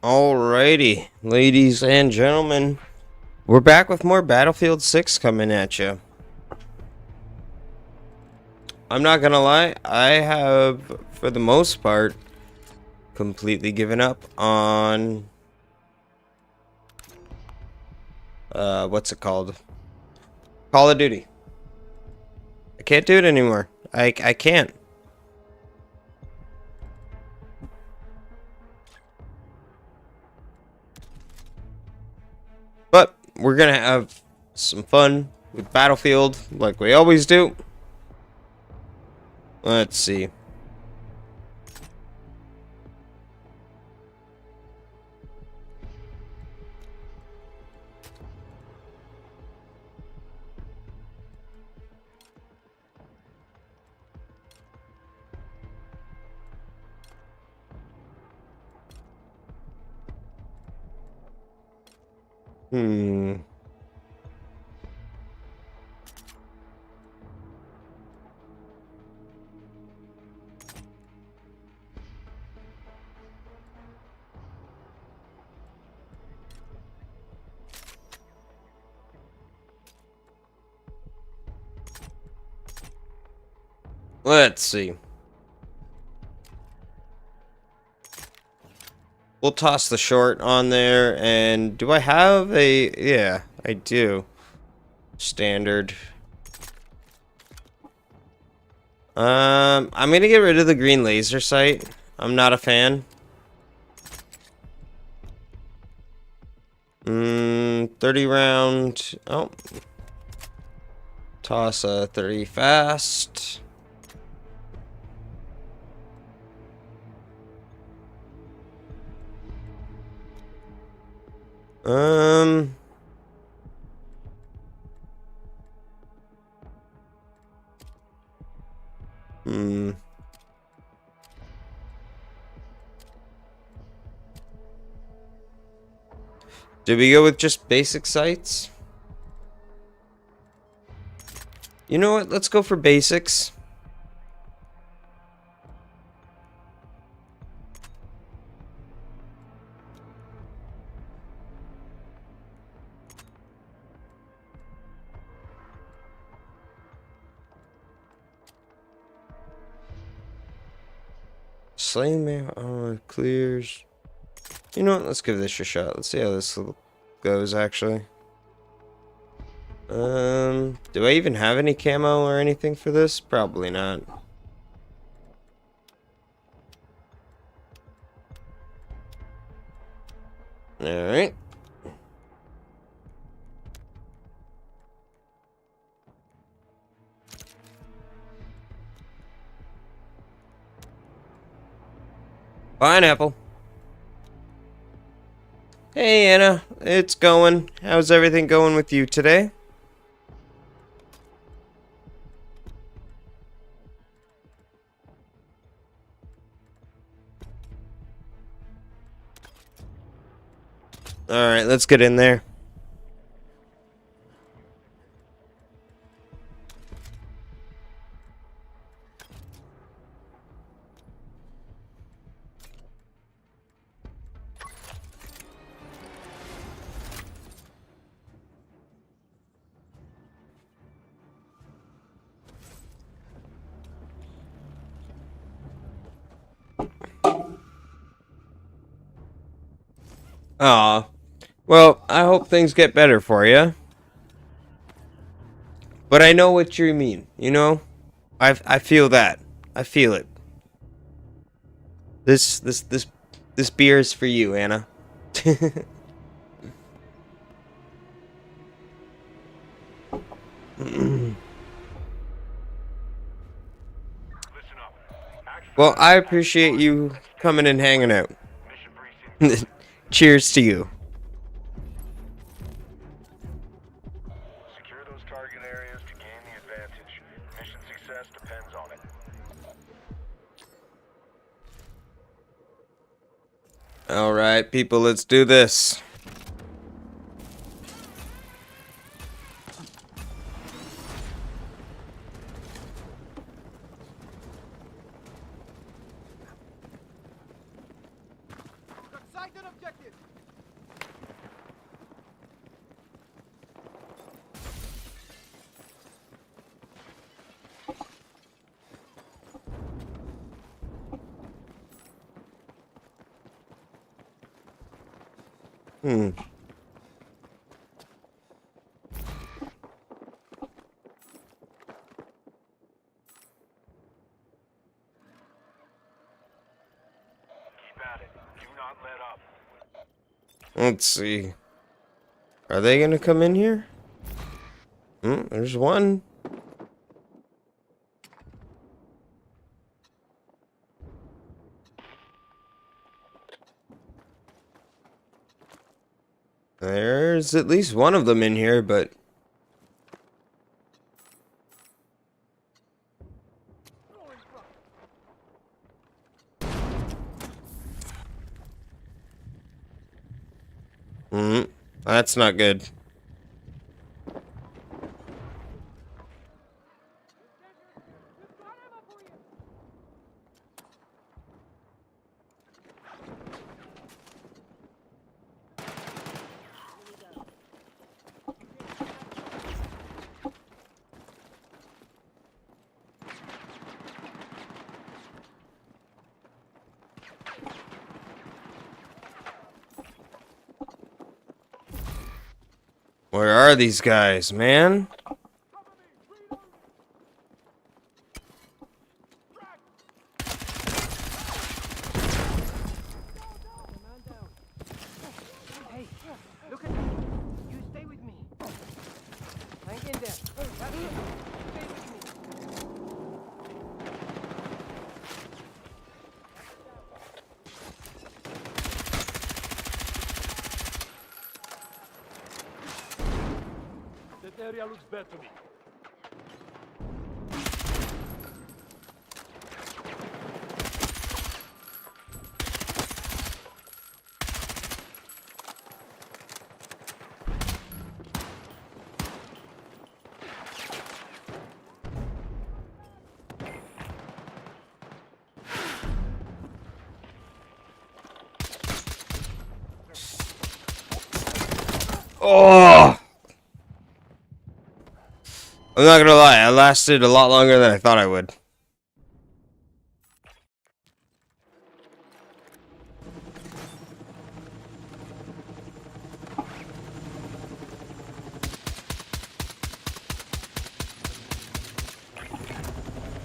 Alrighty, ladies and gentlemen, we're back with more Battlefield 6 coming at you. I'm not gonna lie, I have, for the most part, completely given up on, what's it called? Call of Duty. I can't do it anymore. I can't. But we're gonna have some fun with Battlefield, like we always do. Let's see. Hmm. Let's see. We'll toss the short on there, and do I have a... Yeah, I do. Standard. I'm gonna get rid of the green laser sight. I'm not a fan. 30 round. Oh. Toss a 30 fast. Um... Hmm. Did we go with just basic sights? You know what? Let's go for basics. Slaying man clears. You know what? Let's give this a shot. Let's see how this goes, actually. Do I even have any camo or anything for this? Probably not. Alright. Pineapple. Hey Anna, it's going. How's everything going with you today? Alright, let's get in there. Aw. Well, I hope things get better for you. But I know what you mean, you know? I feel that. I feel it. This beer is for you, Anna. Well, I appreciate you coming and hanging out. Cheers to you. Secure those target areas to gain the advantage. Mission success depends on it. Alright, people, let's do this. Sight! Hmm. Keep at it. Do not let up. Let's see. Are they gonna come in here? There's one. There's at least one of them in here, but that's not good. Where are these guys, man? Hey, look at me. You stay with me. Hang in there. That's it. Stay with me. That area looks bad to me. Oh! I'm not gonna lie, I lasted a lot longer than I thought I would.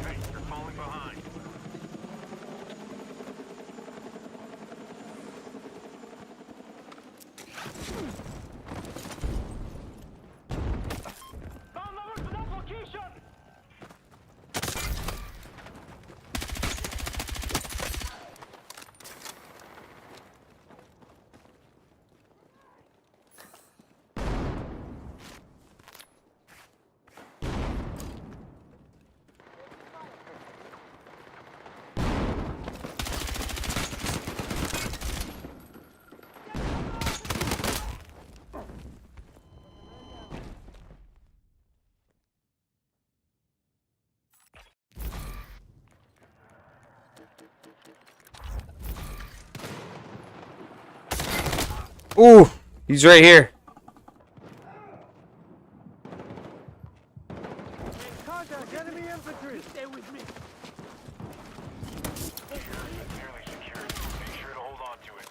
Hey, you're falling behind. Found the location! Ooh, he's right here. Contact enemy infantry. Stay with me. Nearly secured. Make sure to hold on to it.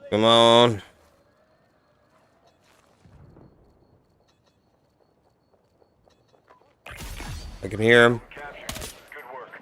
Come on. I can hear him. Captured. Good work.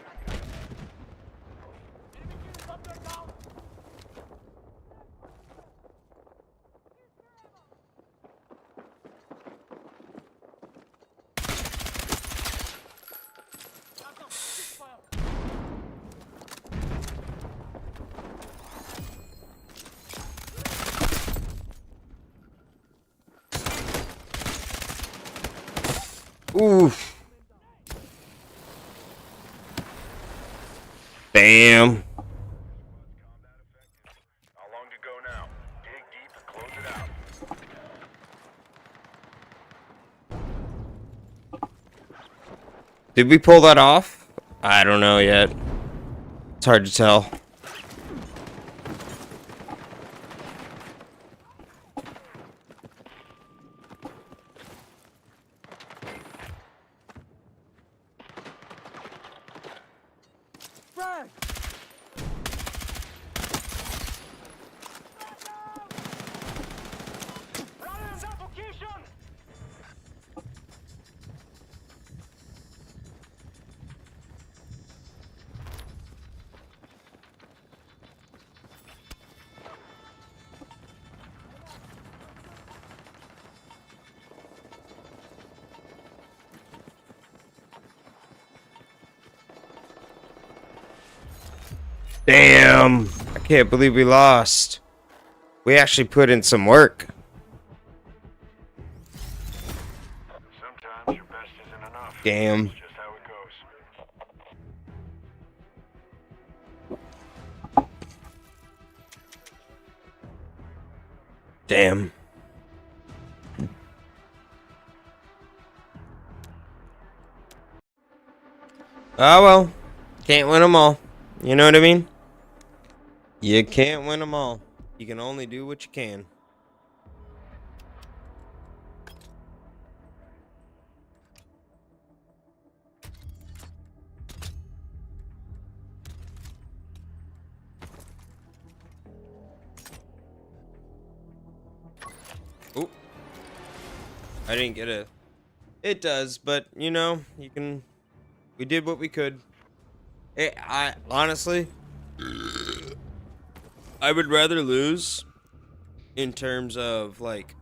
Oof. Damn. How long to go now? Dig deep and close it out. Did we pull that off? I don't know yet. It's hard to tell. Frag! Damn! I can't believe we lost. We actually put in some work. Sometimes your best isn't enough. Damn. It's just how it goes. Damn. Oh well. Can't win them all. You know what I mean? You can't win them all. You can only do what you can. Oop. I didn't get it. It does, but you know, you can. We did what we could. I honestly, I would rather lose in terms of like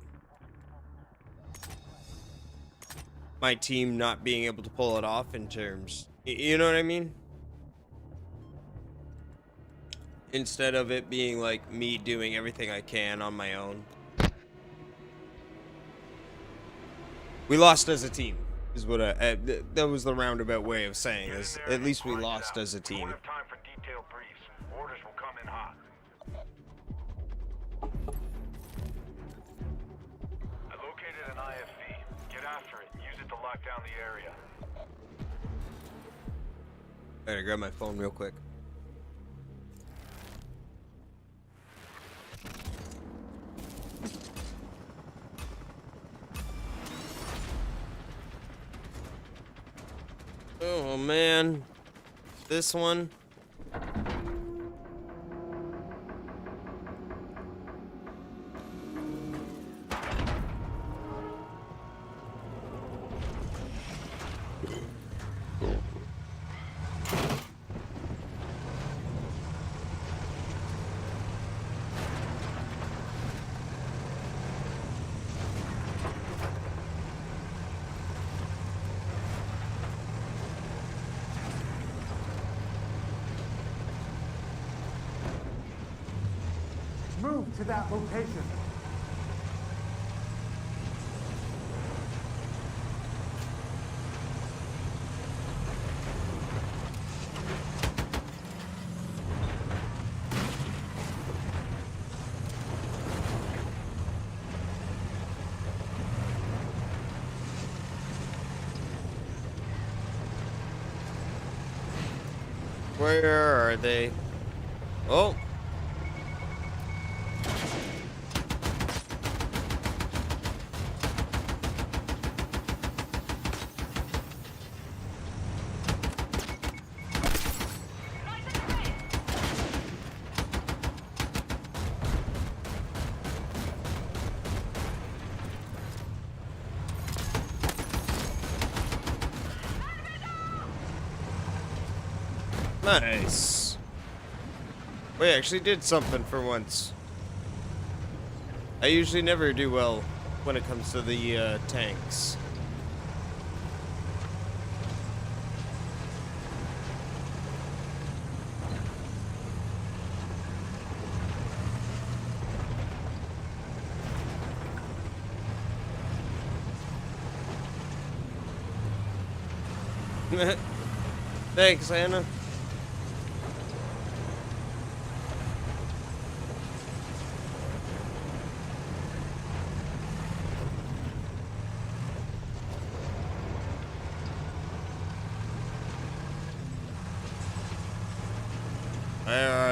my team not being able to pull it off in terms, you know what I mean? Instead of it being like me doing everything I can on my own. We lost as a team, is what that was the roundabout way of saying this. At least we lost as a team. Won't have time for detailed briefs. Orders will come in hot. I located an IFV. Get after it. Use it to lock down the area. I gotta grab my phone real quick. Oh man, this one. Move to that location. Where are they? Oh. Nice. We actually did something for once. I usually never do well when it comes to the tanks. Thanks, Anna.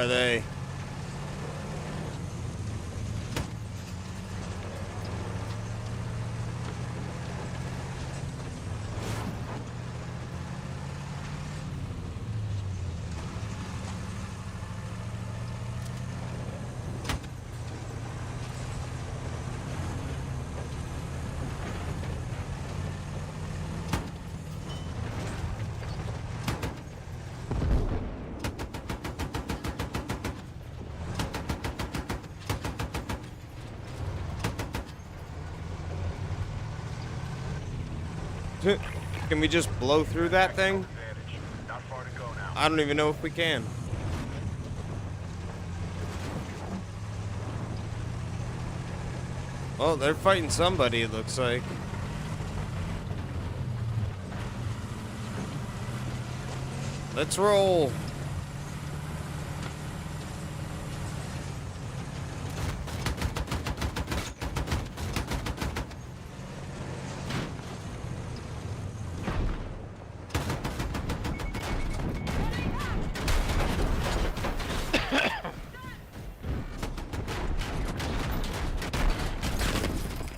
are they? Can we just blow through that thing? Advantage. Not far to go now. I don't even know if we can. Well, they're fighting somebody, it looks like. Let's roll.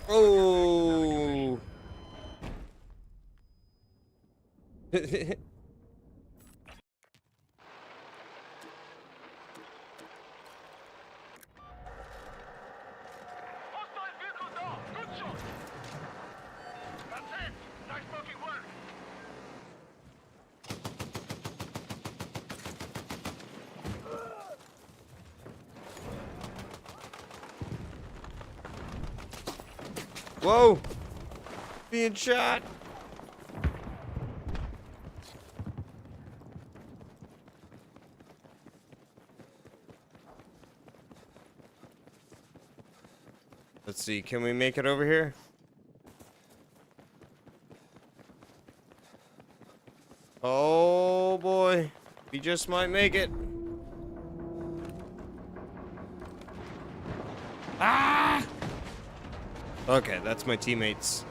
Oh. Hostile vehicle down. Good shot. That's it. Nice fucking work. Whoa. Being shot. Let's see, can we make it over here? Oh boy, we just might make it. Ah! Okay, that's my teammates.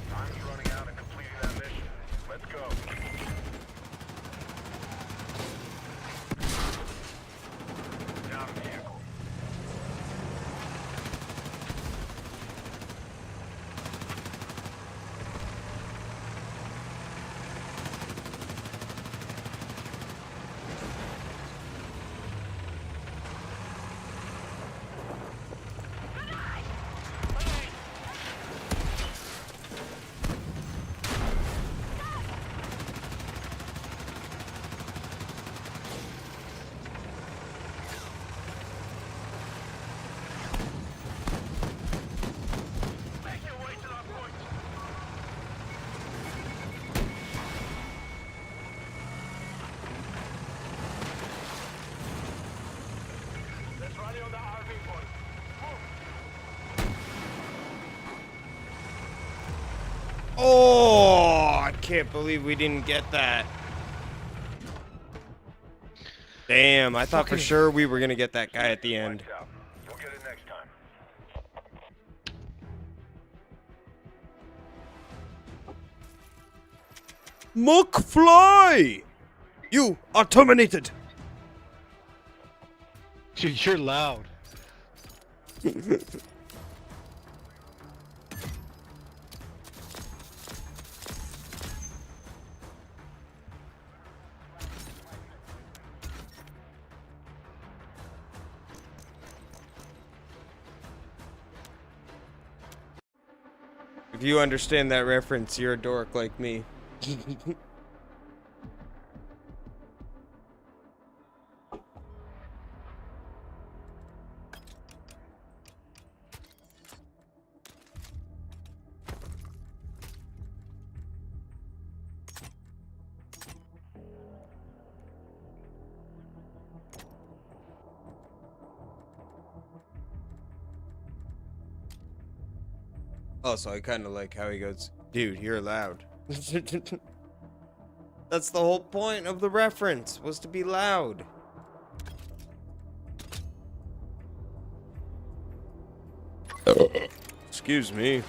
Time's running out and completing that mission. Let's go. Down vehicle. Make your way to that point. Let's rally on the RV point. Move. Oh, I can't believe we didn't get that. Damn, I thought for sure we were gonna get that guy at the end. Lights out. You'll get it next time. McFly! You are terminated. Dude, you're loud. If you understand that reference, you're a dork like me. Also, I kind of like how he goes, dude, you're loud. That's the whole point of the reference, was to be loud. Excuse me.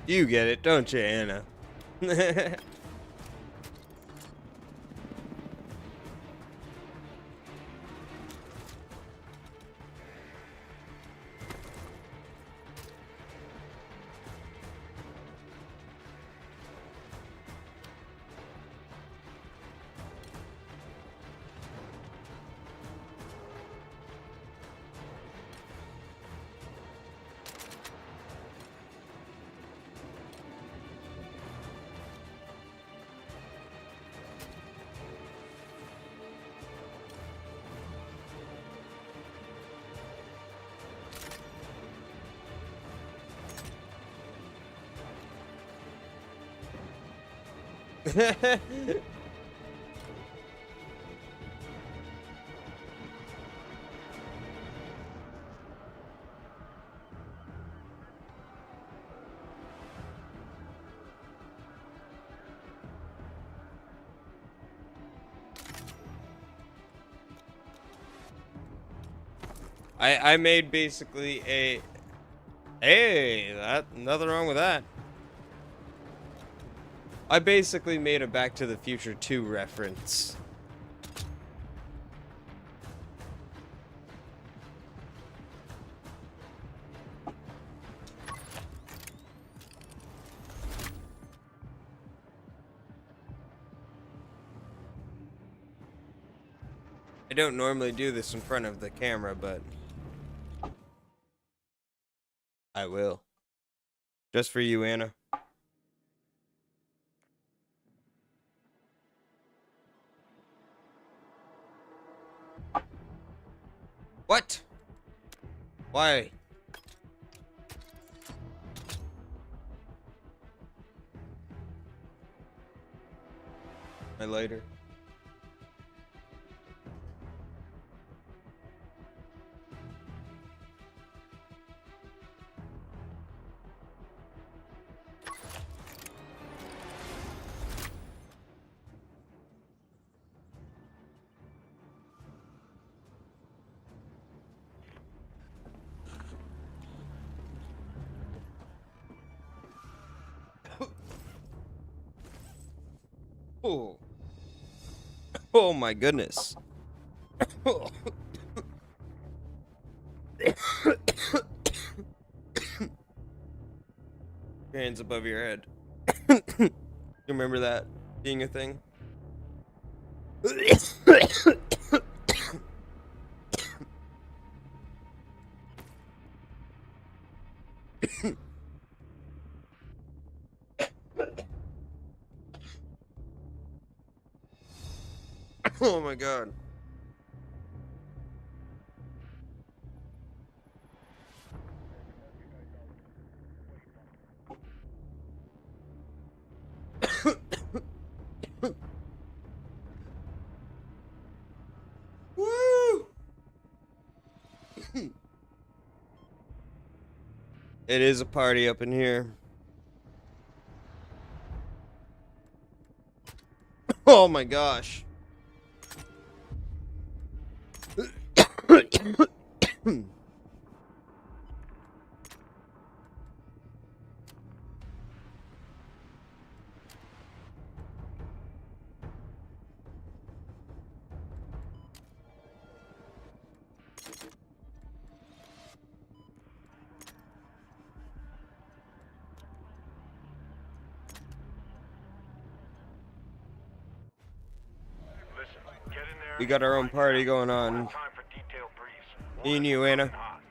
You get it, don't you, Anna? I made basically a... Hey, nothing wrong with that. I basically made a Back to the Future 2 reference. I don't normally do this in front of the camera, but I will. Just for you, Anna. What? Why? My lighter. Oh. Oh my goodness. Your hands above your head. You remember that being a thing? Oh my god. Woo! It is a party up in here. Oh my gosh. Listen, get in there. We got our own party going on. Time for detailed briefs. Me and you, Anna. Hot.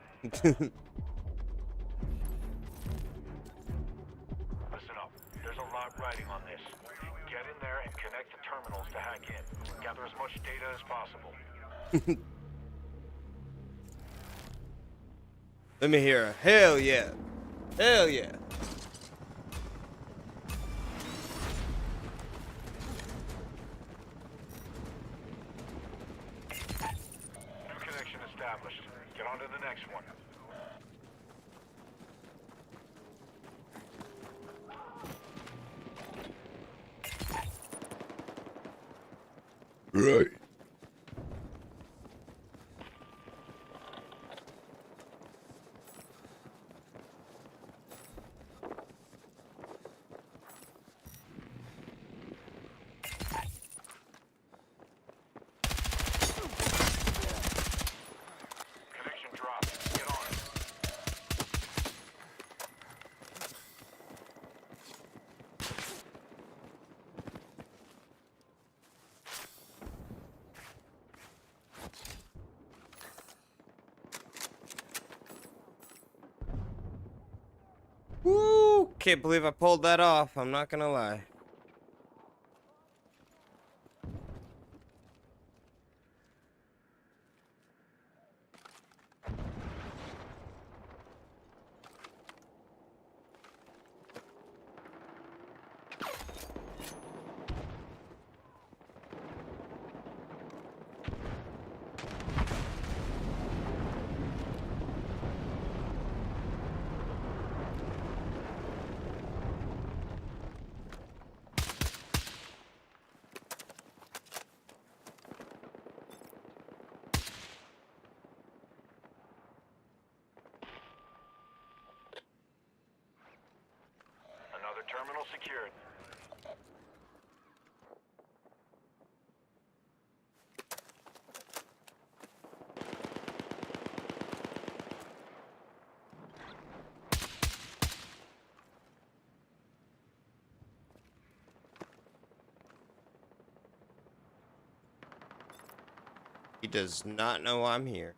lot riding on this. Get in there and connect the terminals to hack in. Gather as much data as possible. Let me hear a hell yeah. Hell yeah. New connection established. Get on to the next one. Right. Connection dropped. Get on it. Woo! Can't believe I pulled that off. I'm not gonna lie. Another terminal secured. He does not know I'm here.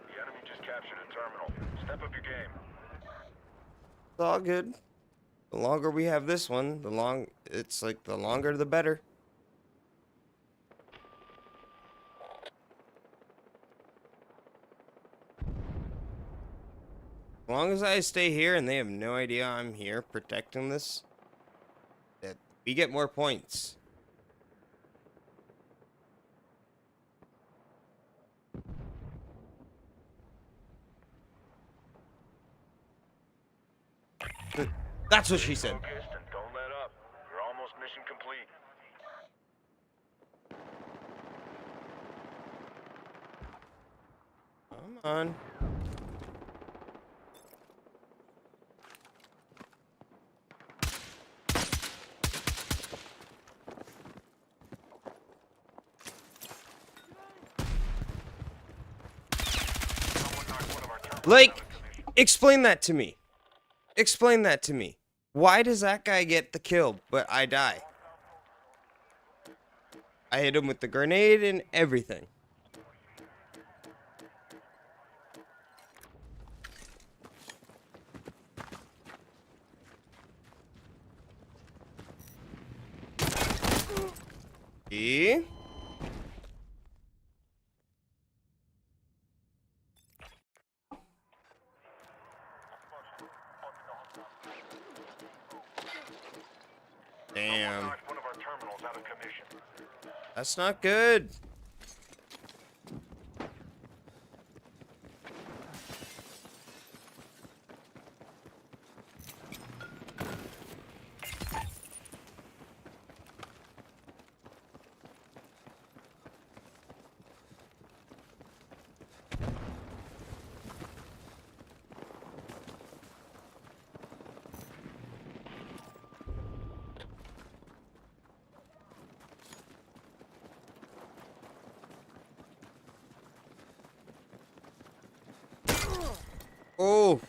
The enemy just captured a terminal. Step up your game. It's all good. The longer we have this one, it's like the longer the better. As long as I stay here and they have no idea I'm here protecting this, that we get more points. That's what she said. Focused and don't let up. You're almost mission complete. Come on. Someone knocked one of our terminals Like, out of commission. explain that to me. Explain that to me. Why does that guy get the kill, but I die? I hit him with the grenade and everything. See? Damn. Knocked one of our terminals out of commission. That's not good. Oh.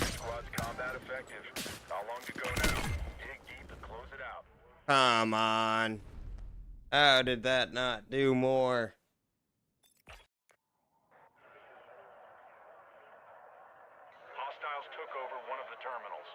Squad's combat effective. How long to go now? Dig deep and close it out. Come on. How did that not do more? Hostiles took over one of the terminals.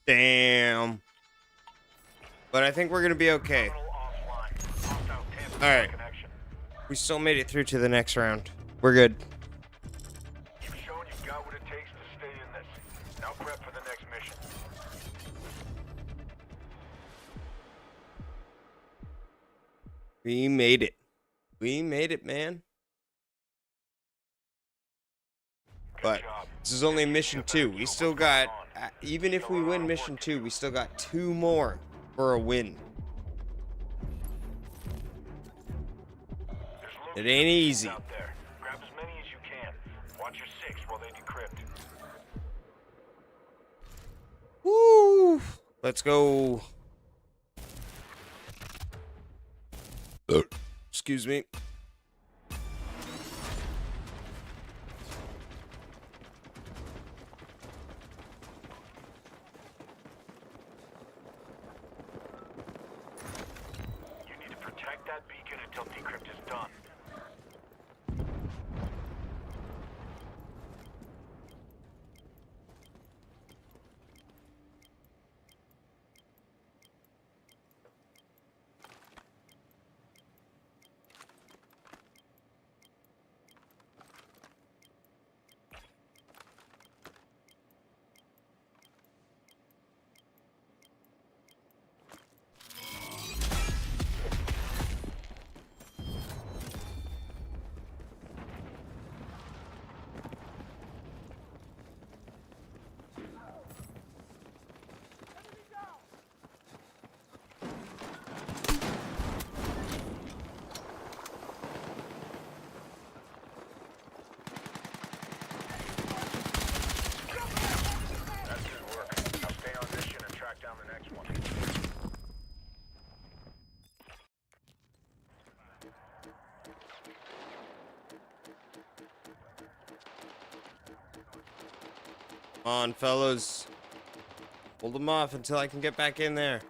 Damn. But I think we're gonna be okay. Terminal offline. Hostile tampered All right. connection. We still made it through to the next round. We're good. You've shown you've got what it takes to stay in this. Now prep for the next mission. We made it. We made it, man. But job. this is only mission 2. We still got, even if we win mission 2, we still got 2 more for a win. There's It ain't easy. out there. Grab as many as you can. Watch your 6 while they decrypt. Woo! Let's go. Excuse me. You need to protect that beacon until decrypt is done. That's good work. Now stay on mission and track down the next one. Come on, fellas. Hold them off until I can get back in there.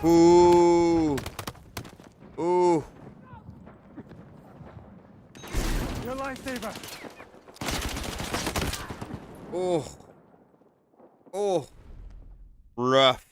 Ooh. Ooh. Your lifesaver. Oh. Oh. Rough.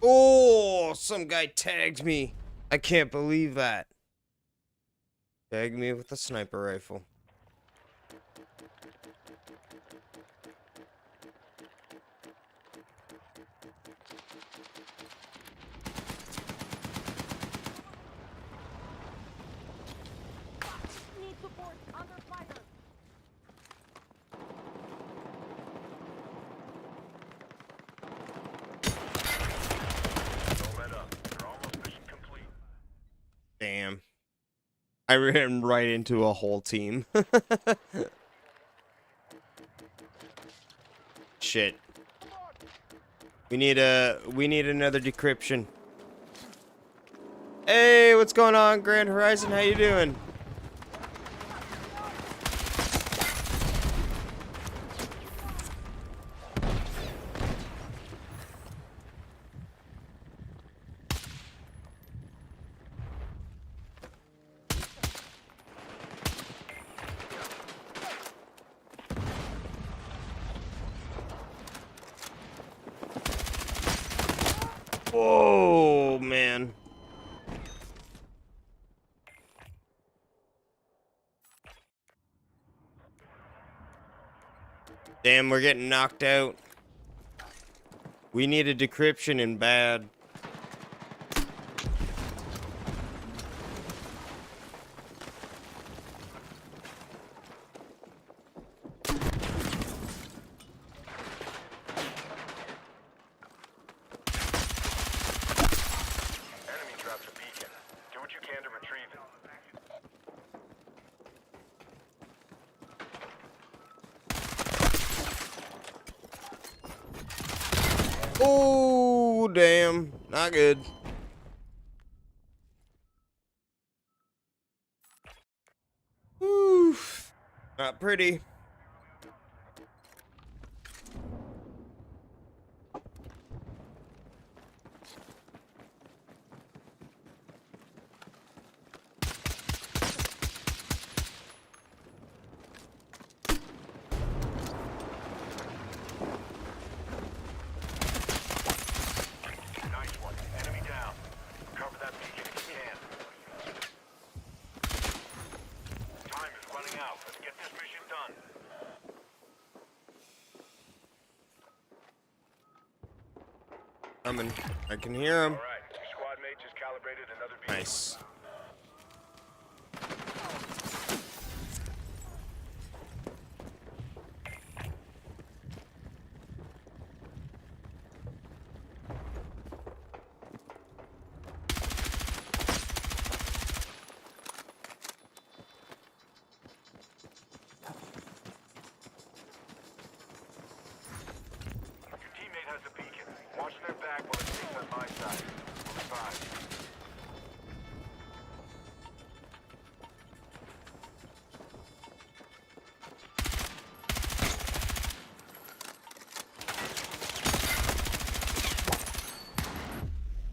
Oh, some guy tagged me. I can't believe that. Tagged me with a sniper rifle. Don't let up. You're almost mission complete. Damn. I ran right into a whole team. Shit. We need another decryption. Hey, what's going on, Grand Horizon? How you doing? Whoa, man. Damn, we're getting knocked out. We need a decryption in bad. Enemy drops a beacon. Do what you can to retrieve it. Oh, damn. Not good. Oof. Not pretty. Nice one. Enemy down. Cover that beacon if you can. Time is running out. Let's get this mission done. Coming. I can hear him. All right. Your squad mate just calibrated another beacon. Nice. Your teammate has a beacon. Watch their back while it stays on my side. We'll survive.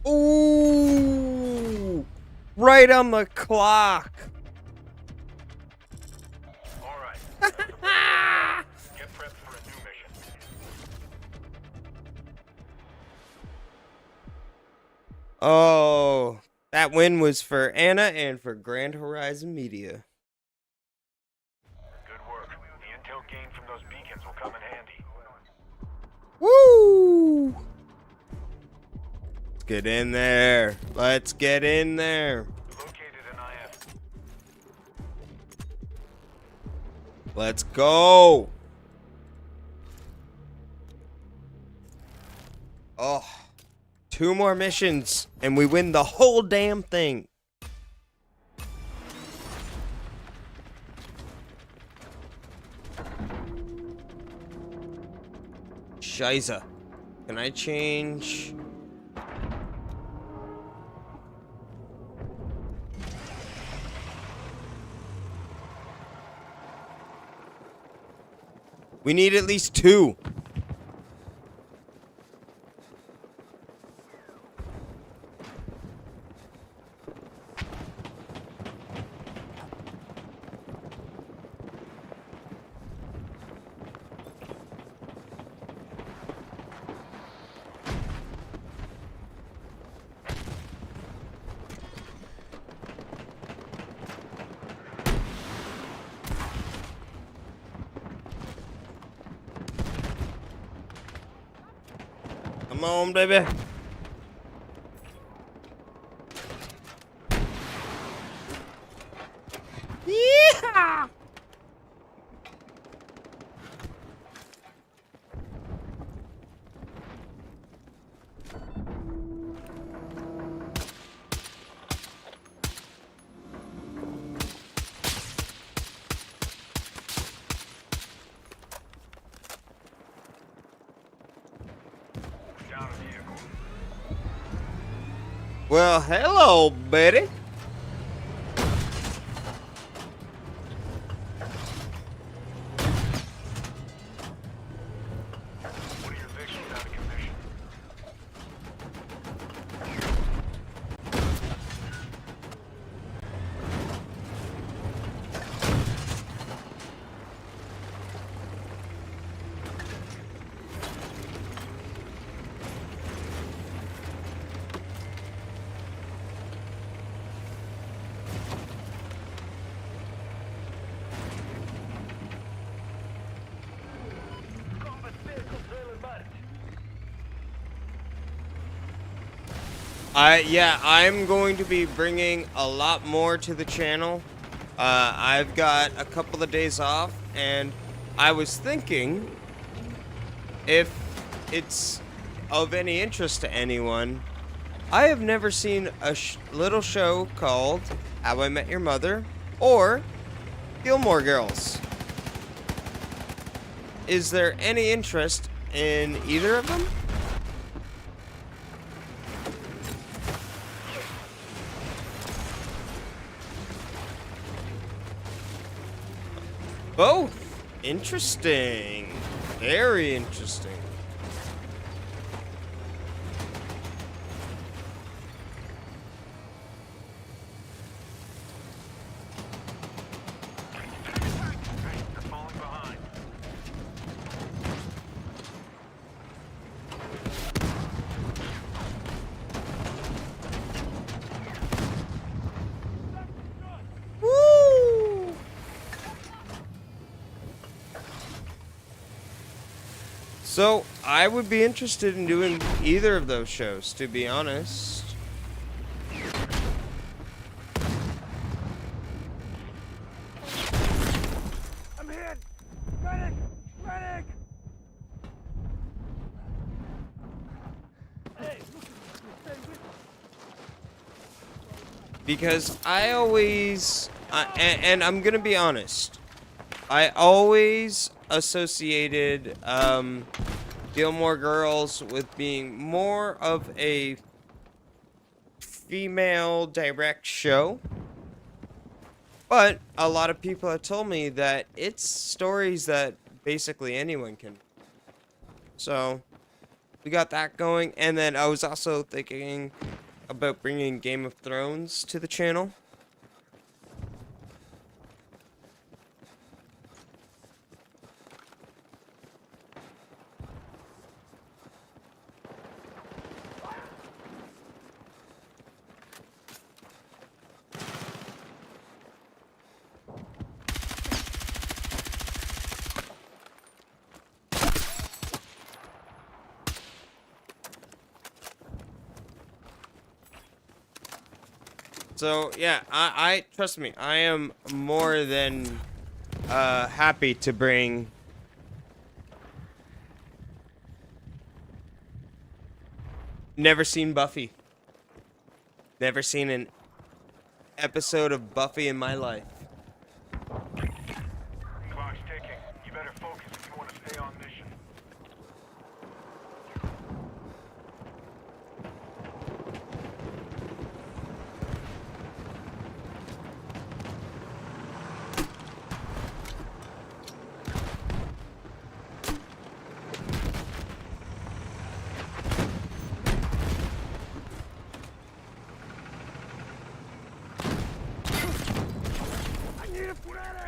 Ooh. Right on the clock. All right. Get prepped for a new mission. Oh, that win was for Anna and for Grand Horizon Media. Good work. The intel gained from those beacons will come in handy. Woo! Let's get in there. Let's get in there. Located an IF. Let's go. Oh, 2 more missions and we win the whole damn thing. Shiza. Can I change? We need at least 2. Come on, baby. Yeah! Well, hello, Betty. One of your victims out of commission. I'm going to be bringing a lot more to the channel. I've got a couple of days off, and I was thinking if it's of any interest to anyone, I have never seen a little show called How I Met Your Mother or Gilmore Girls. Is there any interest in either of them? Both. Interesting. Very interesting. They're falling behind. Woo! So, I would be interested in doing either of those shows, to be honest. I'm hit! Medic! Medic! Hey, look at me. Stay with me. Because I always, and I'm gonna be honest, I always associated Gilmore Girls with being more of a female direct show. But a lot of people have told me that it's stories that basically anyone can. So we got that going, and then I was also thinking about bringing Game of Thrones to the channel. So yeah, I trust me, I am more than happy to bring never seen Buffy. Never seen an episode of Buffy in my life. Clock's ticking. You better focus if you want to stay on mission.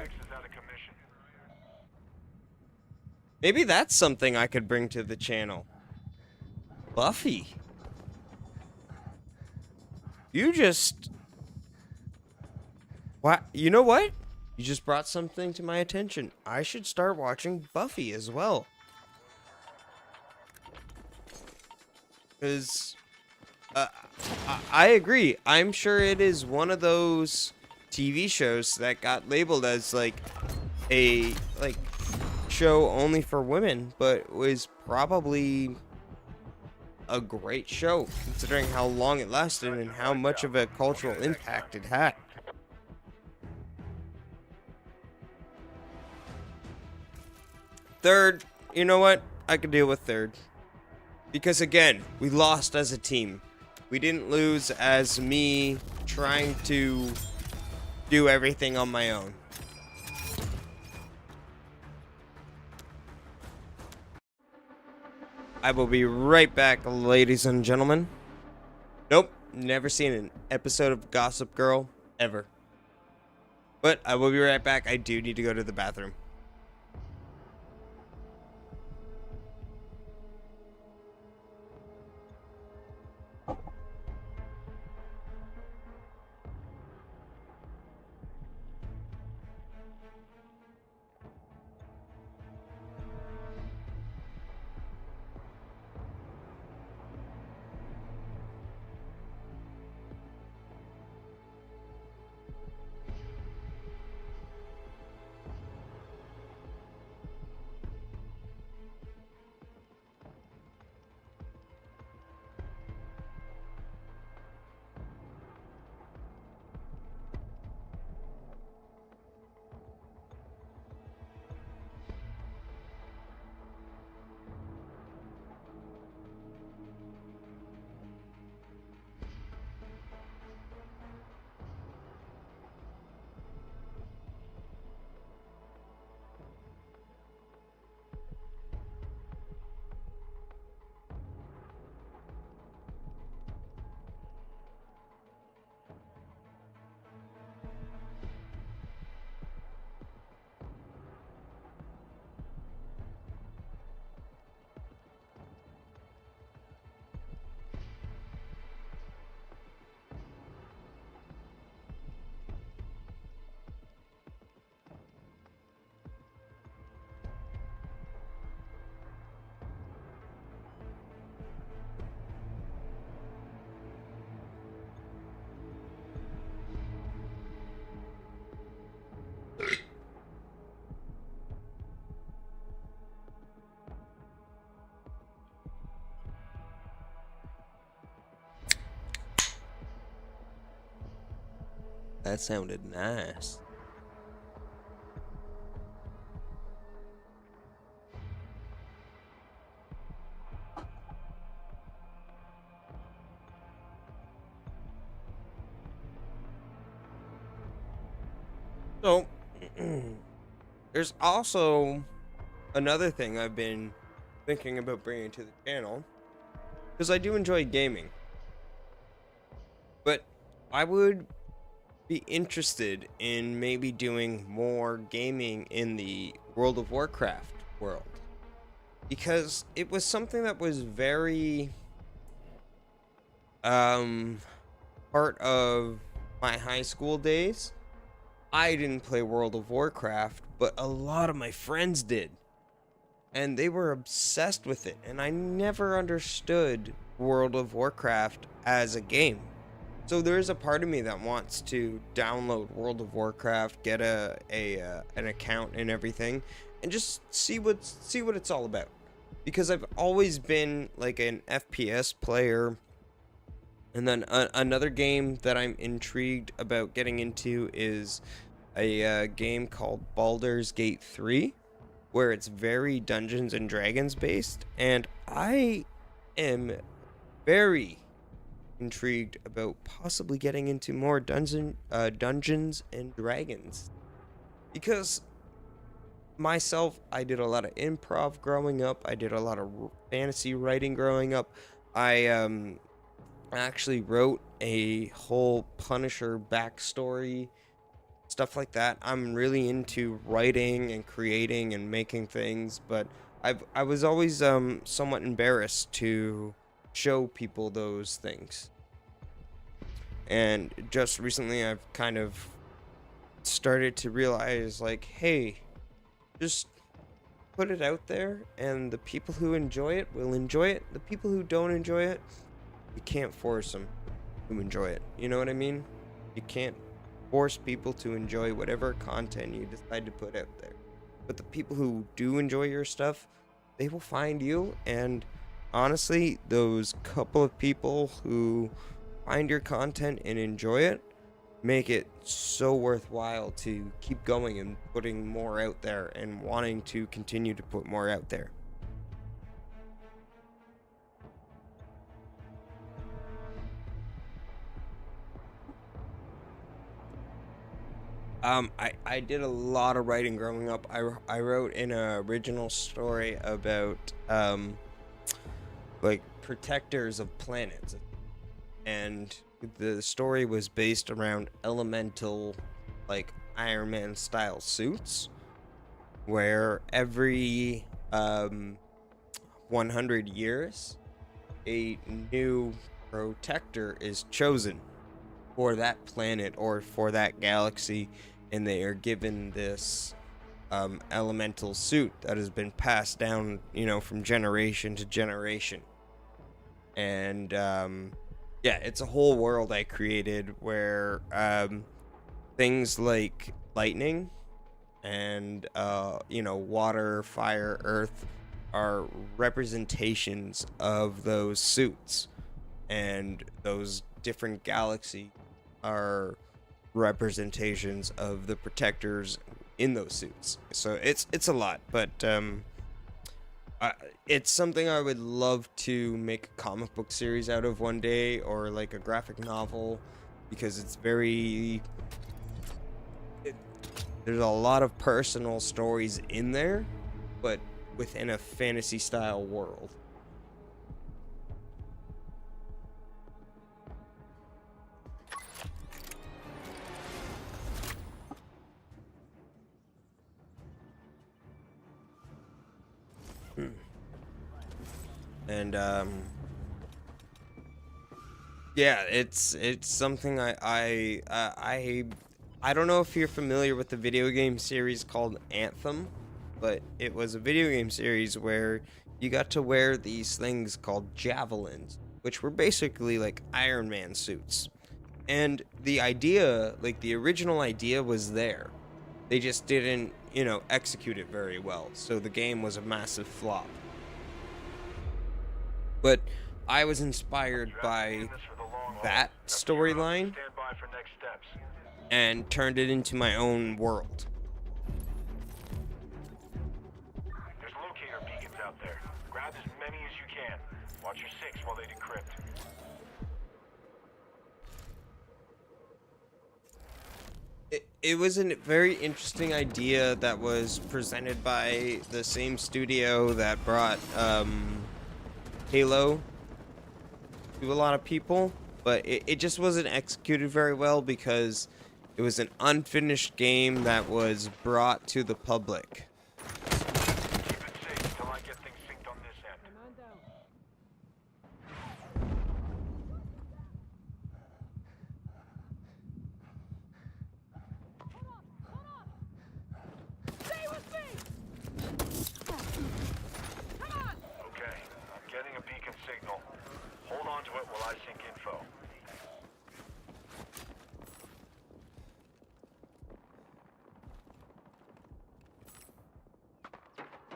X is out of commission. Maybe that's something I could bring to the channel. Buffy. You just... What? You know what? You just brought something to my attention. I should start watching Buffy as well. Because... I agree. I'm sure it is one of those TV shows that got labeled as like a show only for women, but was probably a great show considering how long it lasted and how much of a cultural impact it had. Third, you know what? I could deal with third. Because again, we lost as a team. We didn't lose as me trying to do everything on my own. I will be right back, ladies and gentlemen. Nope, never seen an episode of Gossip Girl ever. But I will be right back. I do need to go to the bathroom. That sounded nice. So, there's also another thing I've been thinking about bringing to the channel, because I do enjoy gaming. But I would be interested in maybe doing more gaming in the World of Warcraft world, because it was something that was very part of my high school days. I didn't play World of Warcraft, but a lot of my friends did, and they were obsessed with it, and I never understood World of Warcraft as a game. So there's a part of me that wants to download World of Warcraft, get an account and everything, and just see what it's all about. Because I've always been like an FPS player. And then another game that I'm intrigued about getting into is a game called Baldur's Gate 3, where it's very Dungeons and Dragons based, and I am very intrigued about possibly getting into more Dungeons and Dragons, because myself, I did a lot of improv growing up. I did a lot of fantasy writing growing up. I actually wrote a whole Punisher backstory, stuff like that. I'm really into writing and creating and making things, but I was always somewhat embarrassed to show people those things. And just recently I've kind of started to realize, like, hey, just put it out there, and the people who enjoy it will enjoy it. The people who don't enjoy it, you can't force them to enjoy it. You know what I mean? You can't force people to enjoy whatever content you decide to put out there. But the people who do enjoy your stuff, they will find you. And honestly, those couple of people who find your content and enjoy it make it so worthwhile to keep going and putting more out there and wanting to continue to put more out there. I did a lot of writing growing up. I wrote an original story about like protectors of planets, and the story was based around elemental, like Iron Man style suits, where every 100 years a new protector is chosen for that planet or for that galaxy, and they are given this elemental suit that has been passed down, from generation to generation. And yeah, it's a whole world I created where things like lightning and water, fire, earth are representations of those suits, and those different galaxies are representations of the protectors in those suits. So it's a lot, but it's something I would love to make a comic book series out of one day, or like a graphic novel, because it's there's a lot of personal stories in there, but within a fantasy style world. And yeah, it's something I don't know if you're familiar with the video game series called Anthem, but it was a video game series where you got to wear these things called javelins, which were basically like Iron Man suits. And the idea, like the original idea, was there. They just didn't, execute it very well. So the game was a massive flop. But I was inspired by that storyline Stand by for next steps. and turned it into my own world. There's locator beacons out there. Grab as many as you can. Watch your six while they decrypt. It was a very interesting idea that was presented by the same studio that brought Halo to a lot of people, but it just wasn't executed very well because it was an unfinished game that was brought to the public. Keep it safe till I get things synced on this end. Man down. Stay with me! Come on! Okay, I'm getting a beacon signal. Hold on to it while I sync info.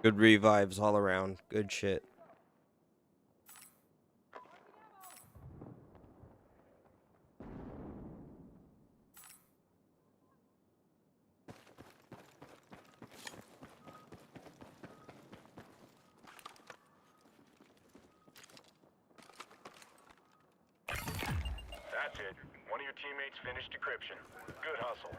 Good revives all around. Good shit. That's it. One of your teammates finished decryption. Good hustle.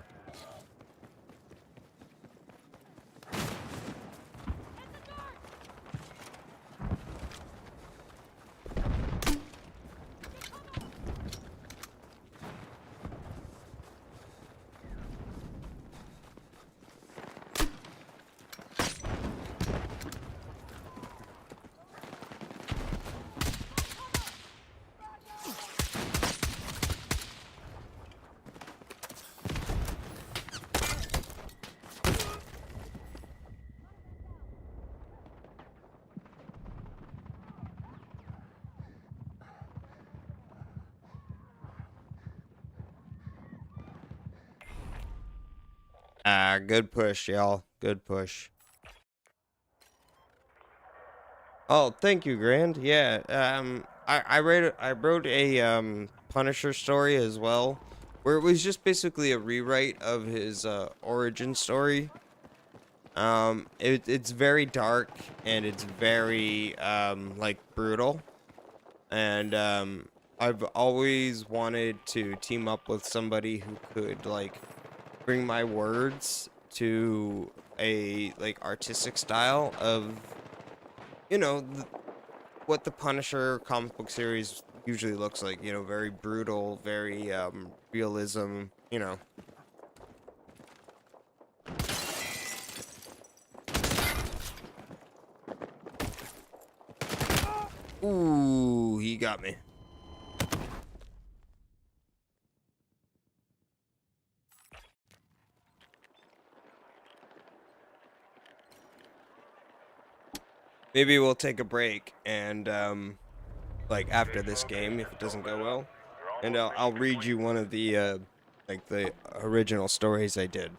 Good push, y'all. Good push. Oh, thank you, Grand. Yeah, I wrote a Punisher story as well, where it was just basically a rewrite of his origin story. It's very dark and it's very like brutal, and I've always wanted to team up with somebody who could like bring my words to a like artistic style of, you know, what the Punisher comic book series usually looks like. You know, very brutal, very realism. You know. Ooh, he got me. Maybe we'll take a break and like after this game if it doesn't go well, and I'll read you one of the like the original stories I did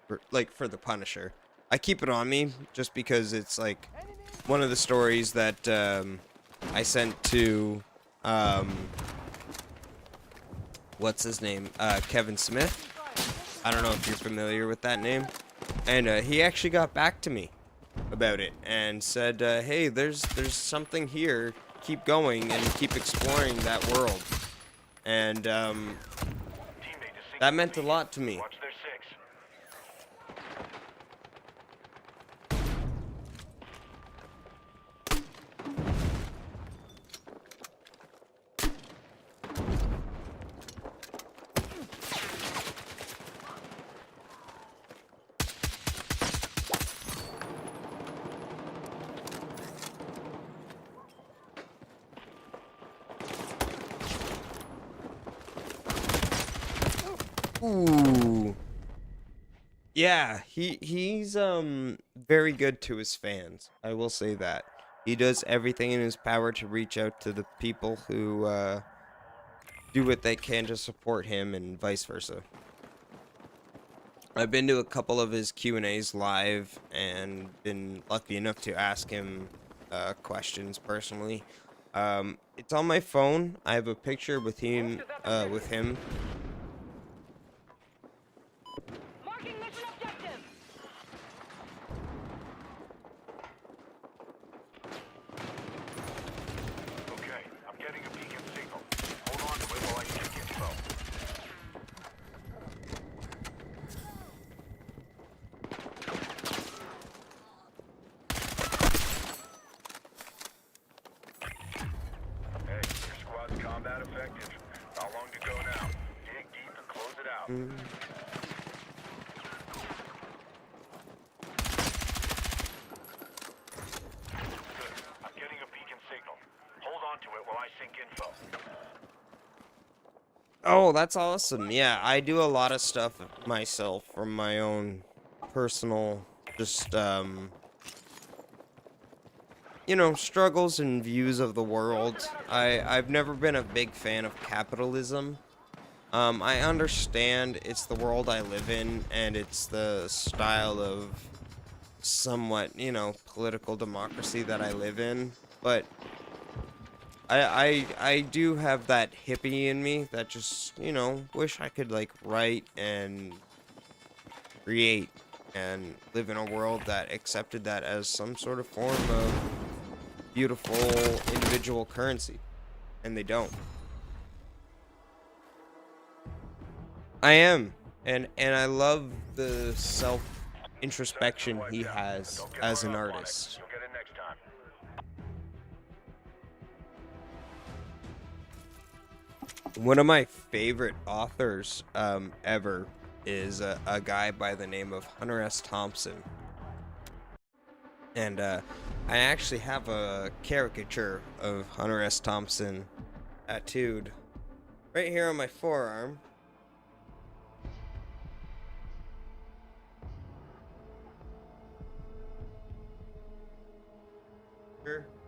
for the Punisher. I keep it on me just because it's like one of the stories that I sent to what's his name, Kevin Smith. I don't know if you're familiar with that name, and he actually got back to me about it and said, hey, there's something here, keep going and keep exploring that world. And that meant a lot to me. Watch their six. Ooh. Yeah, he's very good to his fans. I will say that. He does everything in his power to reach out to the people who do what they can to support him and vice versa. I've been to a couple of his Q&As live and been lucky enough to ask him questions personally. It's on my phone. I have a picture with him Marking mission objective. Okay, I'm getting a beacon signal. Hold on to it while I check info. Hey, your squad's combat effective. How long to go now? Dig deep and close it out. Good. I'm getting a beacon signal. Hold on to it while I sync info. Oh, that's awesome. Yeah, I do a lot of stuff myself from my own personal, just, you know, struggles and views of the world. I've never been a big fan of capitalism. I understand it's the world I live in, and it's the style of somewhat, you know, political democracy that I live in, but I do have that hippie in me that just, you know, wish I could like write and create and live in a world that accepted that as some sort of form of beautiful individual currency, and they don't. I am, and I love the self introspection he has as an artist. You'll get it next time. One of my favorite authors ever is a guy by the name of Hunter S. Thompson. And I actually have a caricature of Hunter S. Thompson tattooed right here on my forearm.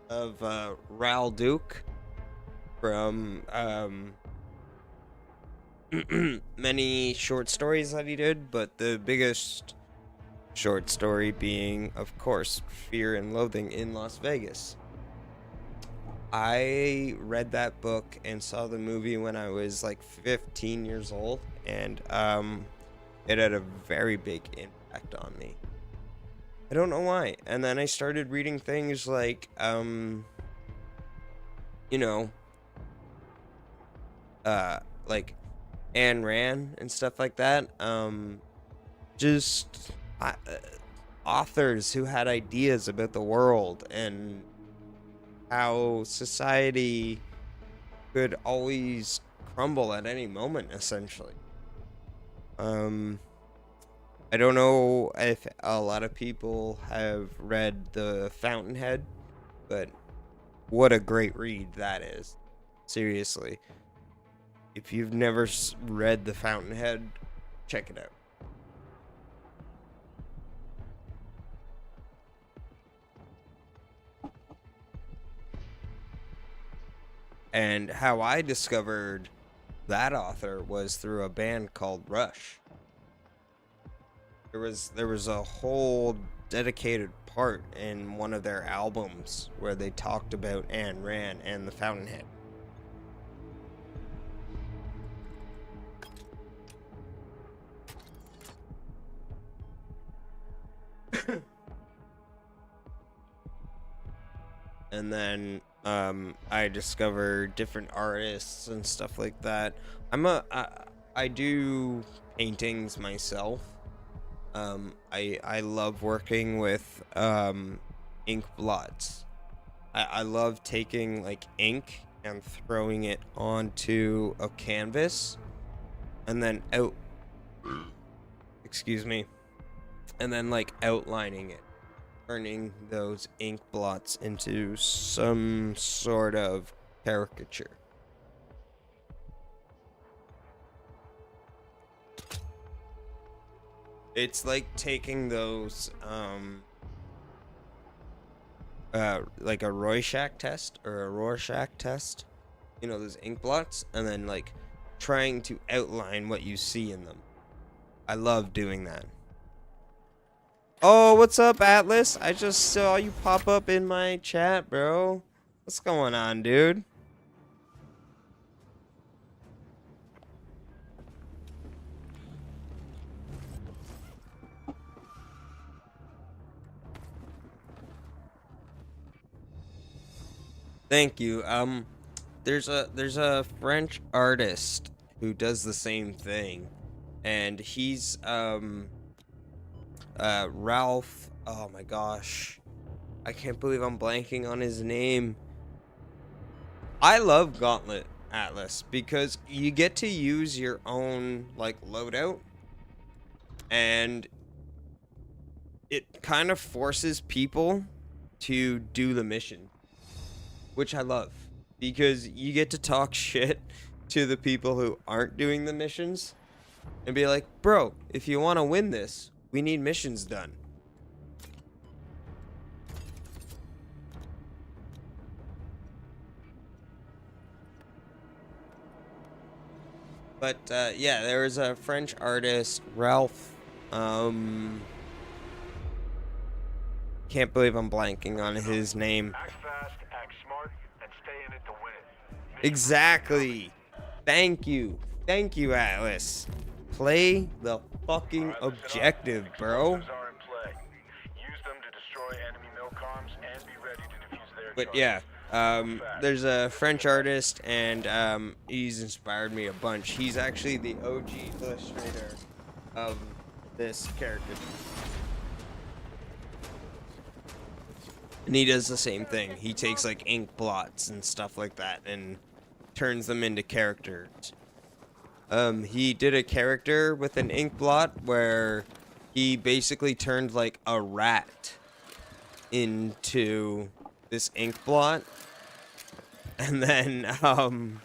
Of Ral Duke from many short stories that he did, but the biggest short story being, of course, Fear and Loathing in Las Vegas. I read that book and saw the movie when I was like 15 years old, and it had a very big impact on me. I don't know why. And then I started reading things like, you know, like Ayn Rand and stuff like that. Just authors who had ideas about the world and how society could always crumble at any moment, essentially. I don't know if a lot of people have read The Fountainhead, but what a great read that is. Seriously. If you've never read The Fountainhead, check it out. And how I discovered that author was through a band called Rush. There was a whole dedicated part in one of their albums where they talked about Ayn Rand and The Fountainhead. And then I discovered different artists and stuff like that. I do paintings myself. I love working with ink blots. I love taking like ink and throwing it onto a canvas and then excuse me, and then like outlining it, turning those ink blots into some sort of caricature. It's like taking those like a Rorschach test, you know, those ink blots, and then like trying to outline what you see in them. I love doing that. Oh, what's up, Atlas? I just saw you pop up in my chat, bro. What's going on, dude? Thank you. There's a French artist who does the same thing, and he's Ralph. Oh my gosh, I can't believe I'm blanking on his name. I love Gauntlet, Atlas, because you get to use your own like loadout, and it kind of forces people to do the mission, which I love, because you get to talk shit to the people who aren't doing the missions and be like, bro, if you want to win this, we need missions done. But yeah, there was a French artist, Ralph. Can't believe I'm blanking on his name. Act fast, act smart, and stay in it to win it. Exactly. Thank you, Atlas. Play the fucking objective, bro. Explosives are in play. Use them to destroy enemy milcoms and be ready to defuse their But targets. yeah, there's a French artist, and he's inspired me a bunch. He's actually the OG illustrator of this character. And he does the same thing. He takes like ink blots and stuff like that and turns them into characters. He did a character with an ink blot where he basically turned like a rat into this ink blot and then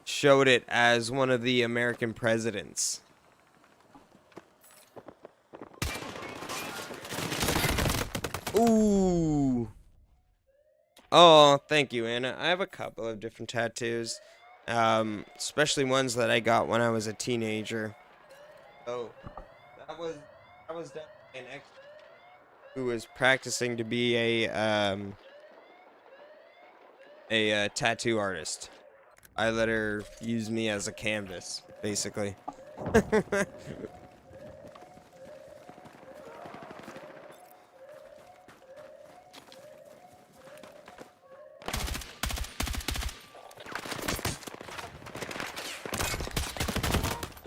showed it as one of the American presidents. Ooh. Oh, thank you, Anna. I have a couple of different tattoos, especially ones that I got when I was a teenager. Oh, that was definitely an ex who was practicing to be a tattoo artist. I let her use me as a canvas, basically.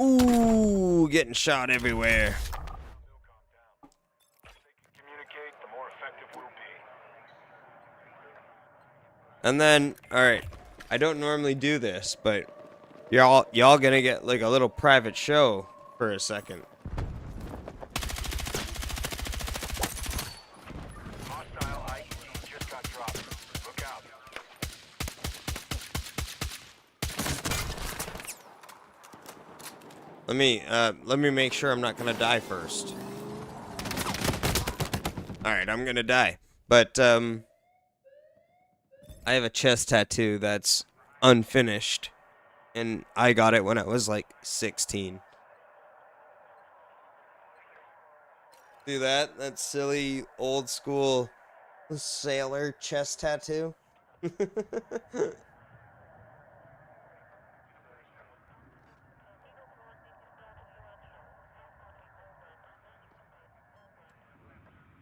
Ooh, getting shot everywhere. Communicate, the more effective we'll be. And then, all right, I don't normally do this, but y'all gonna get like a little private show for a second. Hostile IED just got dropped. Look out. Let me make sure I'm not gonna die first. All right, I'm gonna die, but I have a chest tattoo that's unfinished, and I got it when I was like 16. Do that? That silly old school sailor chest tattoo.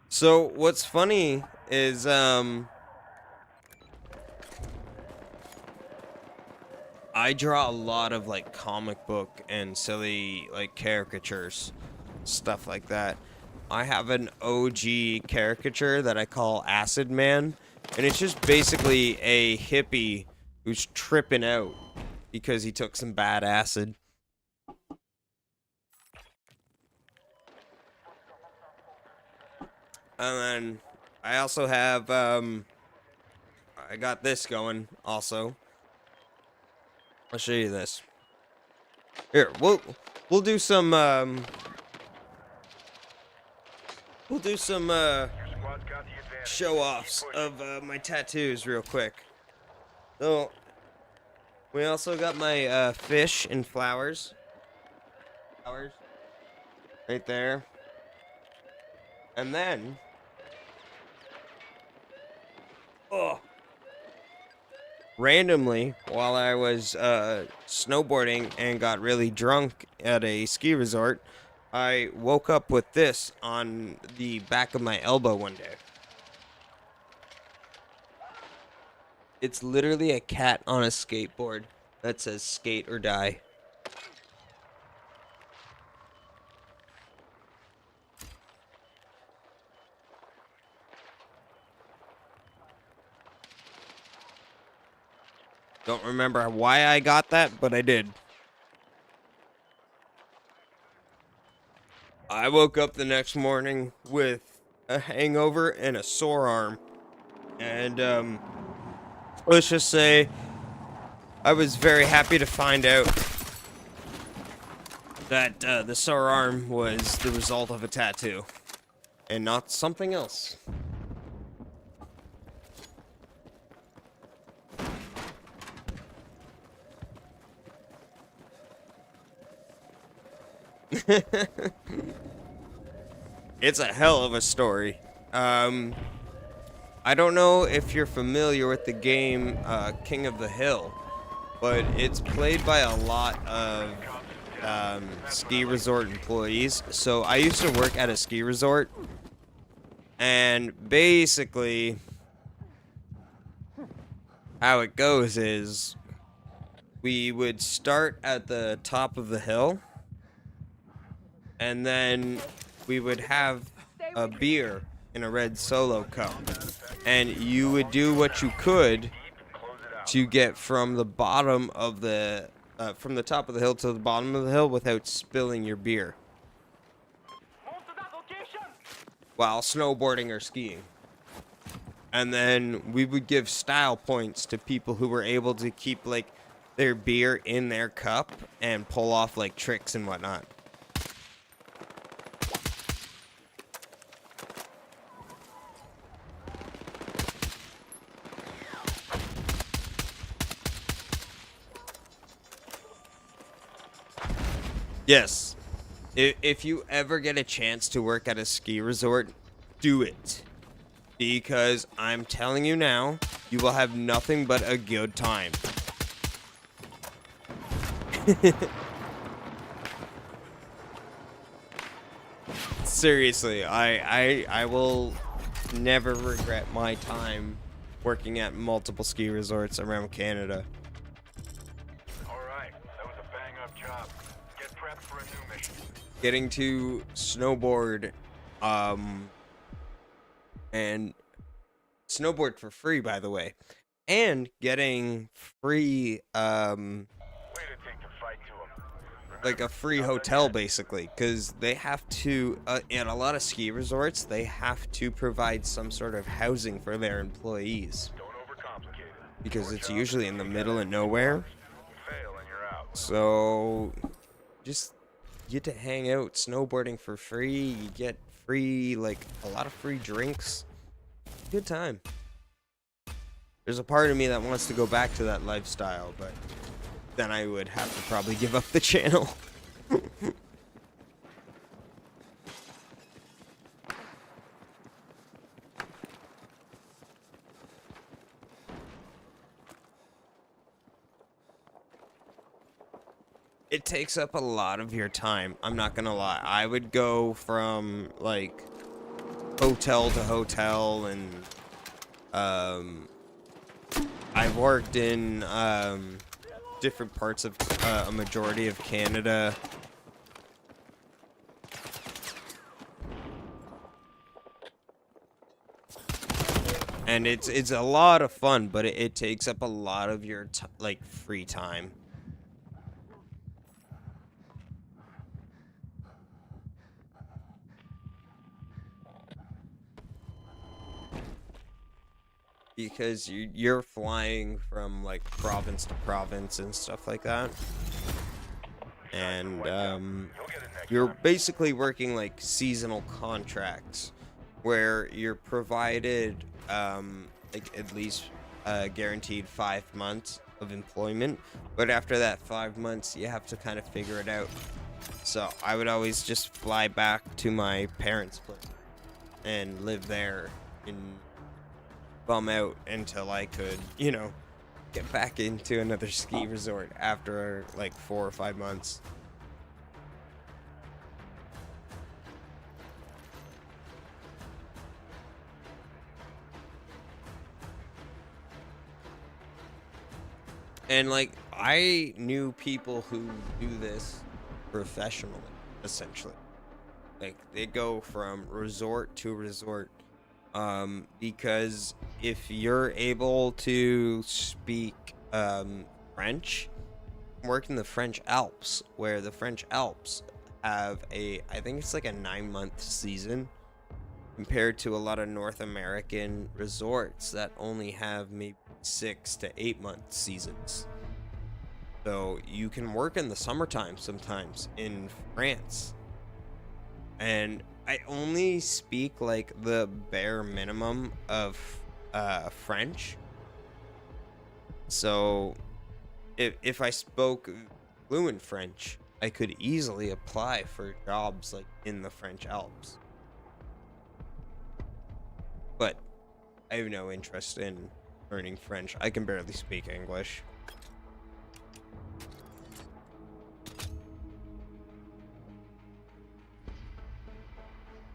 So what's funny is I draw a lot of like comic book and silly like caricatures, stuff like that. I have an OG caricature that I call Acid Man, and it's just basically a hippie who's tripping out because he took some bad acid. And then I also have I got this going also. I'll show you this. Here, we'll do some Your squad's got the advantage. show-offs Keep pushing. of my tattoos real quick. So we also got my fish and flowers. Flowers. Right there. And then randomly, while I was snowboarding and got really drunk at a ski resort, I woke up with this on the back of my elbow one day. It's literally a cat on a skateboard that says skate or die. Don't remember why I got that, but I did. I woke up the next morning with a hangover and a sore arm. And, let's just say I was very happy to find out that the sore arm was the result of a tattoo and not something else. It's a hell of a story. I don't know if you're familiar with the game King of the Hill, but it's played by a lot of ski resort employees. So I used to work at a ski resort, and basically how it goes is we would start at the top of the hill, and then we would have a beer in a red Solo cup, and you would do what you could to get from the bottom of the from the top of the hill to the bottom of the hill without spilling your beer while snowboarding or skiing. And then we would give style points to people who were able to keep like their beer in their cup and pull off like tricks and whatnot. Yes. If you ever get a chance to work at a ski resort, do it. Because I'm telling you now, you will have nothing but a good time. Seriously, I will never regret my time working at multiple ski resorts around Canada. All right, that was a bang-up job. Get prepped getting to snowboard, and snowboard for free, by the way, and getting free, Way to take the fight to him. like a free hotel, basically, because they have to, in a lot of ski resorts, they have to provide some sort of housing for their employees, Don't overcomplicate it. because it's usually in the middle of nowhere. Fail and you're out. So, just get to hang out snowboarding for free. You get free, like, a lot of free drinks. Good time. There's a part of me that wants to go back to that lifestyle, but then I would have to probably give up the channel. It takes up a lot of your time. I'm not gonna lie. I would go from like hotel to hotel, and I've worked in different parts of a majority of Canada. And it's a lot of fun, but it takes up a lot of your like free time. Because you're flying from like province to province and stuff like that, and you're basically working like seasonal contracts where you're provided like at least guaranteed 5 months of employment, but after that 5 months you have to kind of figure it out. So I would always just fly back to my parents' place and live there and bum out until I could, you know, get back into another ski resort after like 4 or 5 months. And like I knew people who do this professionally, essentially. Like they go from resort to resort, because if you're able to speak French, work in the French Alps, where the French Alps have I think it's like a 9-month season, compared to a lot of North American resorts that only have maybe 6 to 8 month seasons. So you can work in the summertime sometimes in France. And I only speak like the bare minimum of French. So if I spoke fluent French, I could easily apply for jobs like in the French Alps. But I have no interest in learning French. I can barely speak English.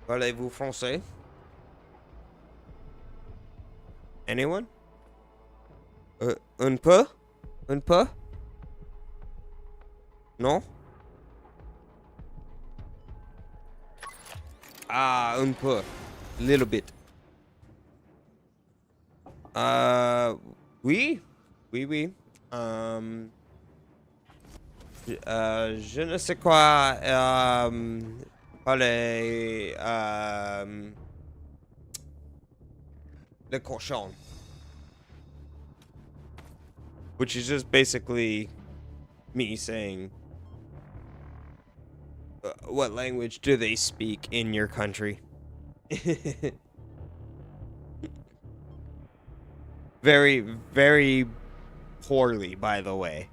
Parlez-vous français? Anyone? Un peu? Un peu? Non? Ah, un peu. Little bit. Oui. Oui, oui. Je ne sais quoi. Parler. Le cochon. Which is just basically me saying, what language do they speak in your country? Very, very poorly, by the way.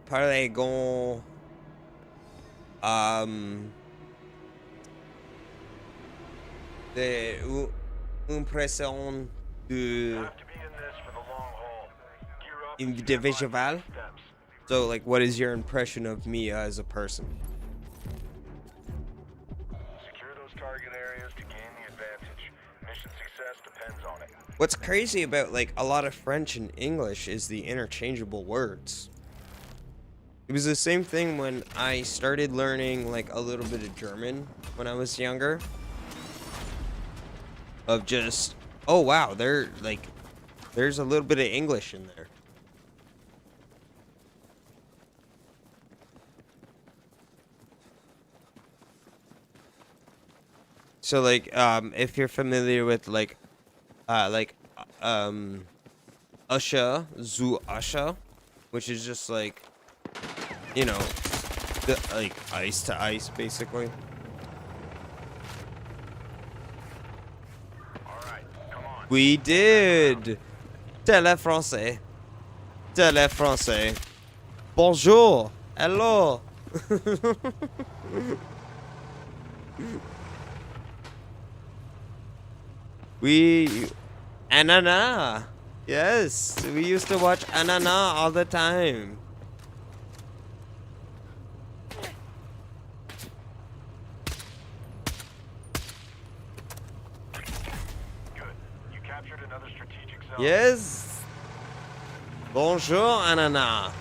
Parlez-vous une impression de Have to be in this for the long haul. Gear up. individual. Steps. So, like, what is your impression of me as a person? Secure those target areas to gain the advantage. Mission success depends on it. What's crazy about like a lot of French and English is the interchangeable words. It was the same thing when I started learning like a little bit of German when I was younger. Of just, oh wow, there's a little bit of English in there. So like if you're familiar with Usha, zu Usha, which is just like, you know, like ice to ice basically. Alright, come on. We did. Tele français. Tele français. Bonjour. Hello. We Anana. Yes, we used to watch Anana all the time. Good. You captured another strategic zone. Yes. Bonjour, Anana.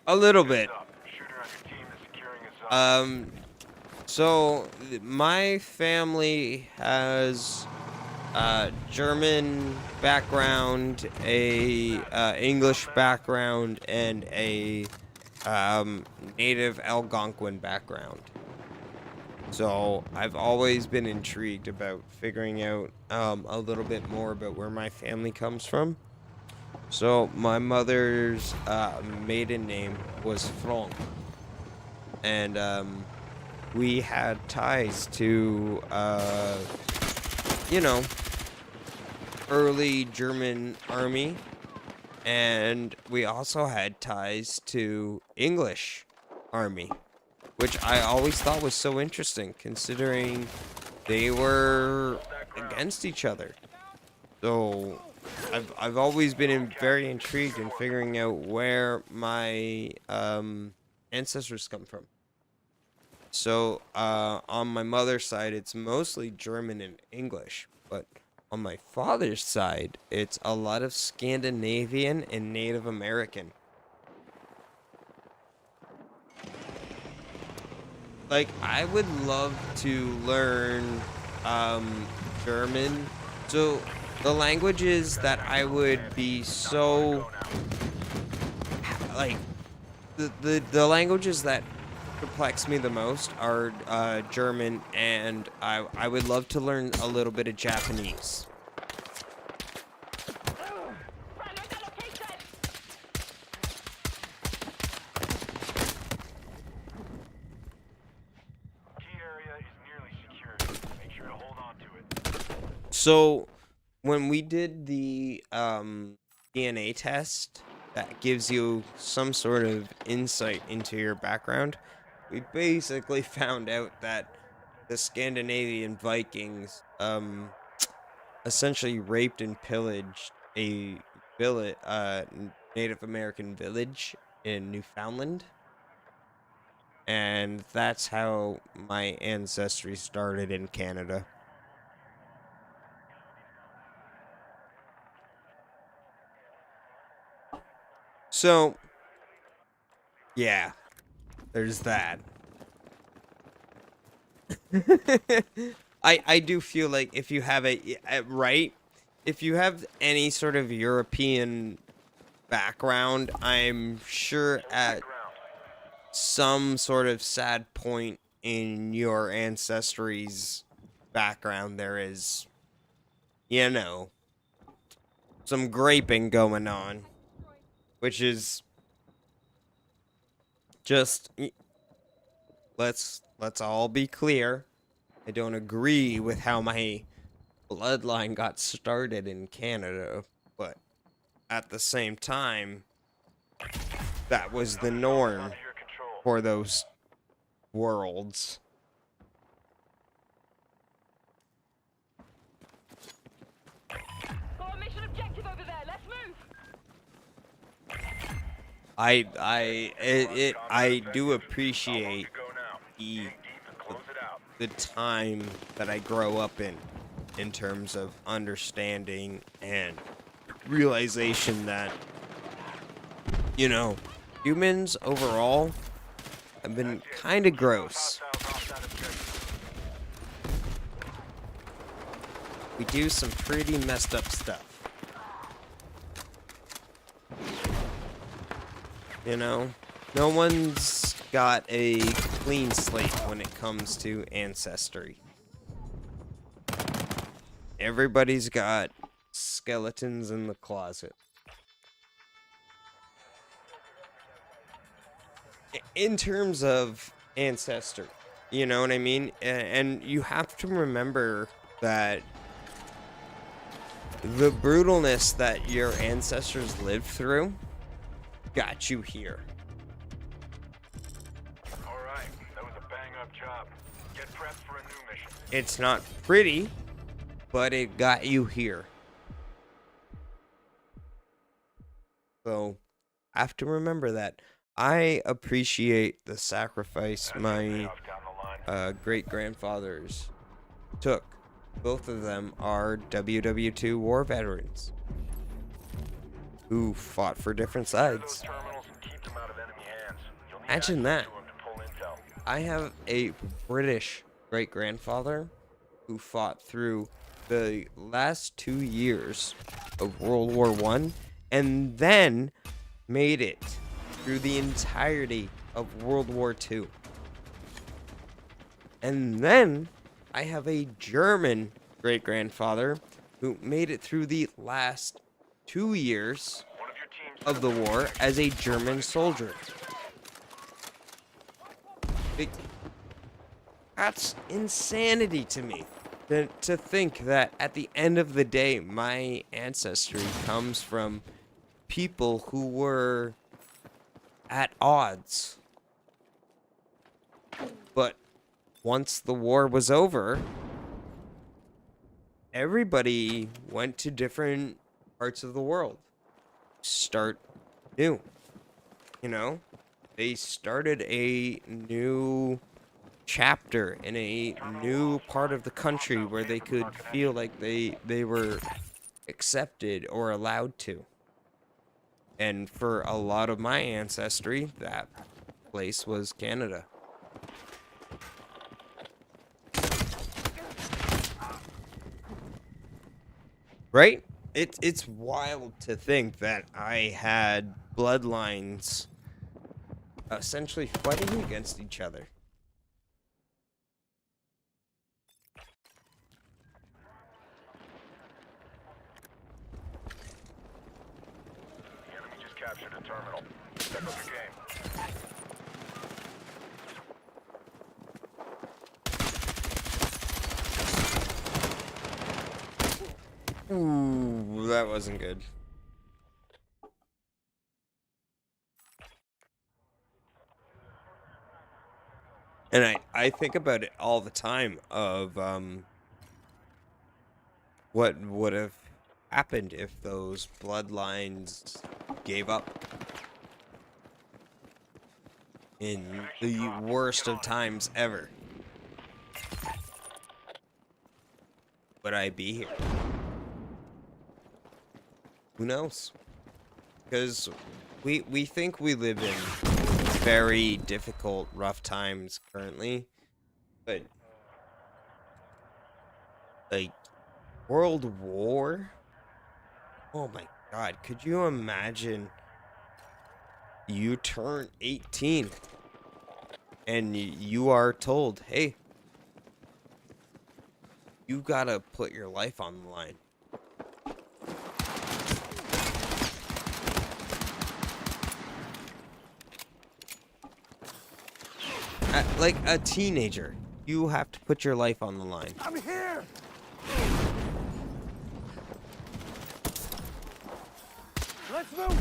A little bit. Up. Shooter on your team is securing a zone. So my family has German background, a English background, and a native Algonquin background. So I've always been intrigued about figuring out a little bit more about where my family comes from. So my mother's maiden name was Franck, and we had ties to you know, early German army, and we also had ties to English army, which I always thought was so interesting considering they were against each other. So I've always been very intrigued in figuring out where my ancestors come from. So on my mother's side, it's mostly German and English, but on my father's side, it's a lot of Scandinavian and Native American. Like, I would love to learn German. So the languages that I would be so like the languages that perplex me the most are German, and I would love to learn a little bit of Japanese. Key area is nearly secured. Make sure to hold on to it. So when we did the DNA test that gives you some sort of insight into your background, we basically found out that the Scandinavian Vikings essentially raped and pillaged a village, Native American village in Newfoundland. And that's how my ancestry started in Canada. So, yeah, there's that. I do feel like if you have if you have any sort of European background, I'm sure at some sort of sad point in your ancestry's background there is, you know, some graping going on, which is just, let's all be clear. I don't agree with how my bloodline got started in Canada, but at the same time, that was the norm Under your control. for those worlds. Got a mission objective over there. Let's move. I do appreciate Go now. the Dig deep and close it out. the time that I grow up in terms of understanding and realization that, you know, humans overall have been kind of gross. Hostiles off that objective. We do some pretty messed up stuff. You know, no one's got a clean slate when it comes to ancestry. Everybody's got skeletons in the closet. In terms of ancestry, you know what I mean? And you have to remember that the brutalness that your ancestors lived through got you here. All right, that was a bang-up job. Get prepped for a new mission. It's not pretty, but it got you here. So, I have to remember that. I appreciate the sacrifice my Payoff down the line. great-grandfathers took. Both of them are WW2 war veterans who fought for different Those sides. terminals and keep them out of enemy hands. You'll need Imagine access that. to 'em to pull intel. I have a British great-grandfather who fought through the last 2 years of World War I and then made it through the entirety of World War II. And then I have a German great-grandfather who made it through the last 2 years One of your teams of the war as a German soldier. That's insanity to me. To think that at the end of the day, my ancestry comes from people who were at odds. But once the war was over, everybody went to different parts of the world. Start new. You know? They started a new chapter in a new part of the country where they could feel like they were accepted or allowed to. And for a lot of my ancestry, that place was Canada. Right? It's wild to think that I had bloodlines essentially fighting against each other. The enemy just captured a terminal. Step up your game. Ooh, that wasn't good. And I think about it all the time of what would have happened if those bloodlines gave up in the worst of times ever. Would I be here? Who knows? Because we think we live in very difficult, rough times currently, but like World War? Oh my God, could you imagine you turn 18 and you are told, hey, you gotta put your life on the line. Like a teenager, you have to put your life on the line. I'm here! Let's move!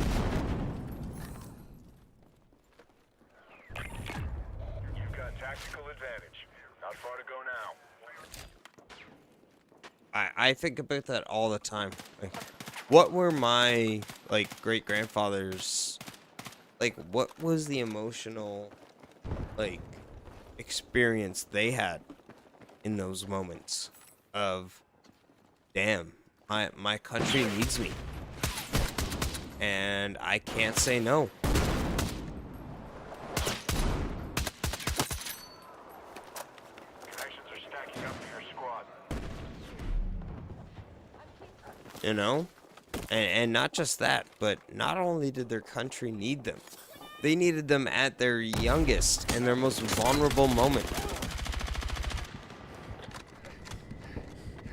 You've got tactical advantage. Not far to go now. I think about that all the time. Like, what were my like great grandfathers like? What was the emotional like experience they had in those moments of, damn, my country needs me, and I can't say no. Connections are stacking up for your squad. You know, and not just that, but not only did their country need them, they needed them at their youngest and their most vulnerable moment.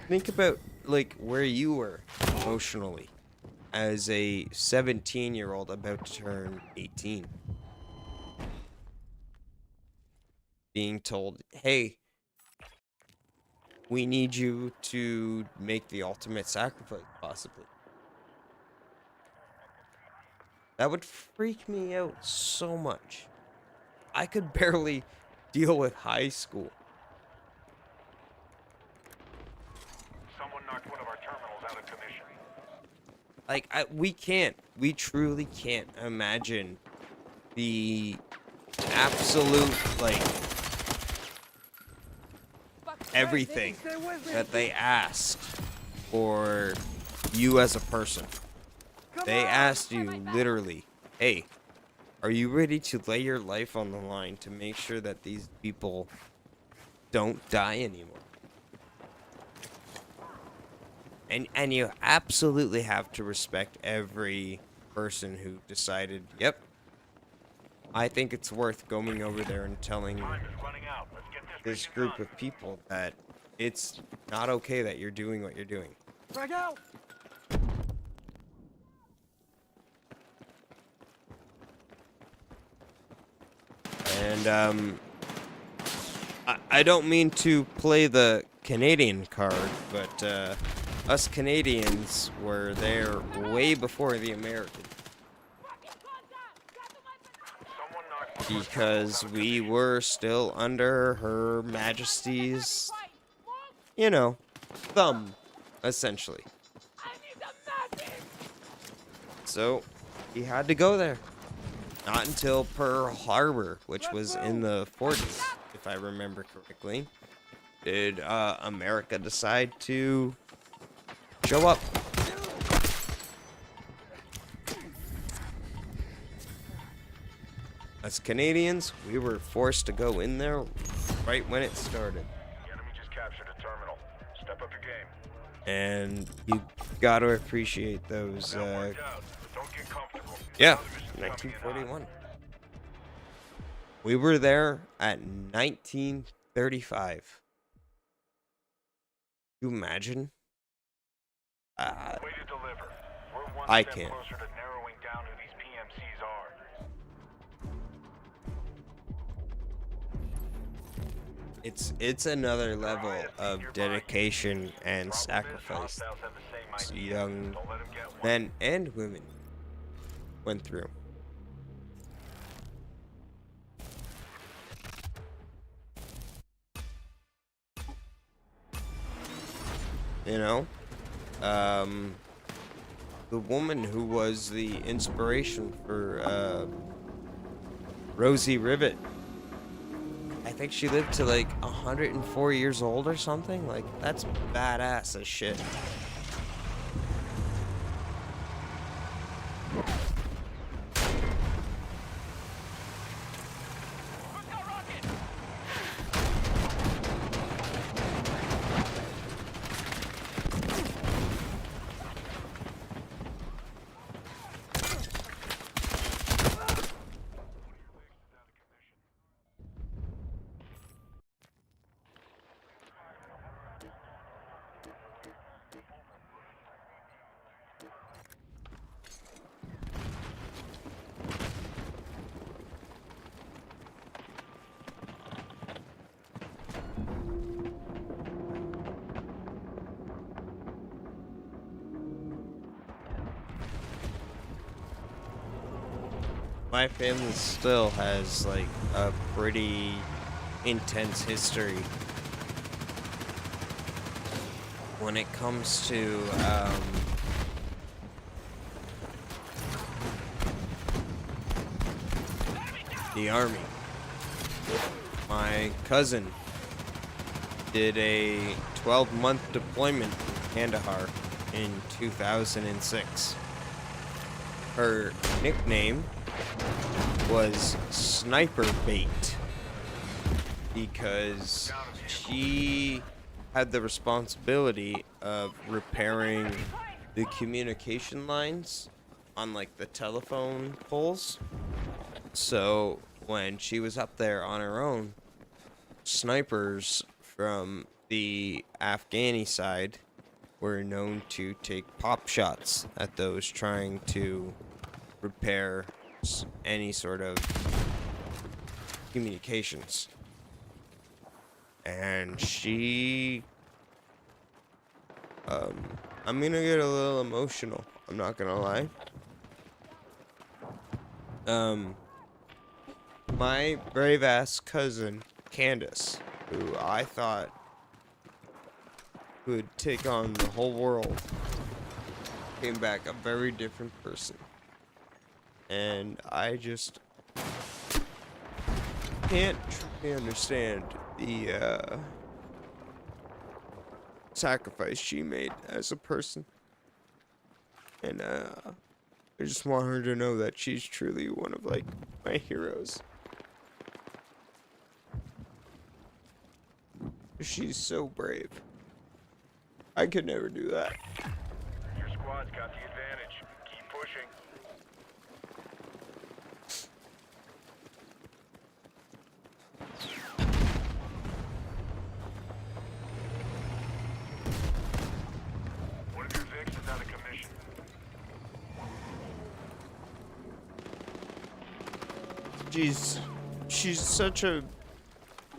Think about like where you were emotionally as a 17-year-old about to turn 18, being told, hey, we need you to make the ultimate sacrifice possibly. That would freak me out so much. I could barely deal with high school. Someone knocked one of our terminals out of commission. Like, we truly can't imagine the absolute, like, everything that they asked for you as a person. They asked you literally, hey, are you ready to lay your life on the line to make sure that these people don't die anymore? And you absolutely have to respect every person who decided, yep, I think it's worth going over there and telling Time is running out. Let's get this this mission group done. of people that it's not okay that you're doing what you're doing. Frag out! And I don't mean to play the Canadian card, but us Canadians were there way before the Americans, Someone knocked one of our because we were still under Her Majesty's, you know, thumb, essentially. So he had to go there. Not until Pearl Harbor, which was in the 40s, if I remember correctly, did America decide to show up. As Canadians, we were forced to go in there right when it started. The enemy just captured a terminal. Step up your game. And you gotta appreciate those, That worked out, but don't get comfortable. yeah, Other missions coming in hot. 1941. We were there at 1935. You imagine? Way to deliver. We're one I step can't. closer to narrowing down who these PMCs are. It's another level of dedication and sacrifice Hostiles have the same idea. young Don't let 'em get one. men and women went through. You know, the woman who was the inspiration for Rosie Rivet, I think she lived to like 104 years old or something. Like, that's badass as shit. my family still has like a pretty intense history when it comes to the army. My cousin did a 12-month deployment in Kandahar in 2006. Her nickname was Sniper Bait because she had the responsibility of repairing the communication lines on like the telephone poles. So when she was up there on her own, snipers from the Afghani side were known to take pop shots at those trying to repair any sort of communications. And she I'm gonna get a little emotional, I'm not gonna lie. My brave ass cousin Candace, who I thought would take on the whole world, came back a very different person. And I just can't truly understand the sacrifice she made as a person. And I just want her to know that she's truly one of like my heroes. She's so brave. I could never do that. Your squad's got the advantage. Keep pushing. One of your Vicks is out of commission. She's such a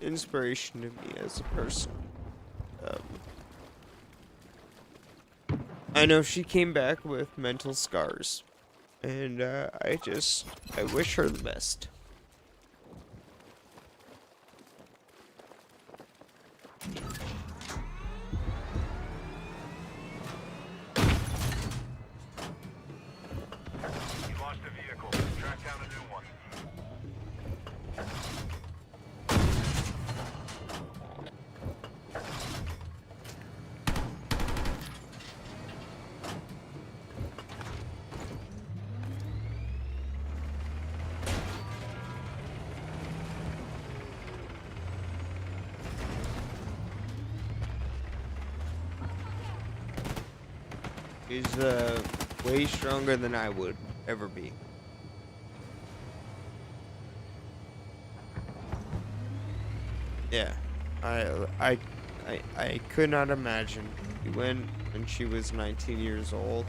inspiration to me as a person. I know she came back with mental scars, and I wish her the best. You lost a vehicle. Track down a new one. She's way stronger than I would ever be. Yeah, I could not imagine. We went when she was 19 years old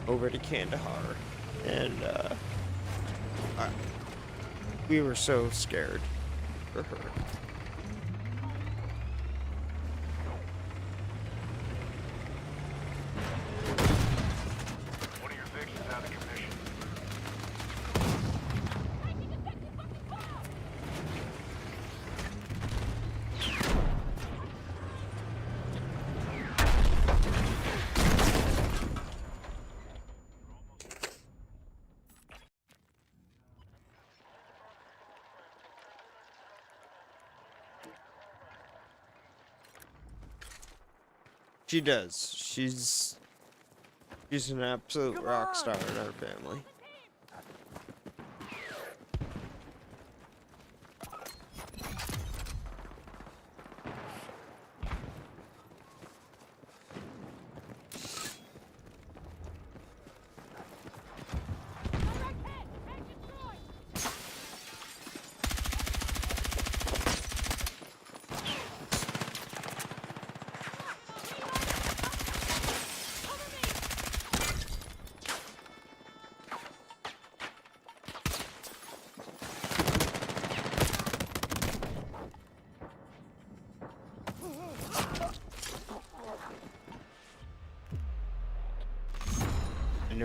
over to Kandahar, and we were so scared for her. One of your Vicks is out of commission. She does. She's an absolute rock star in our family.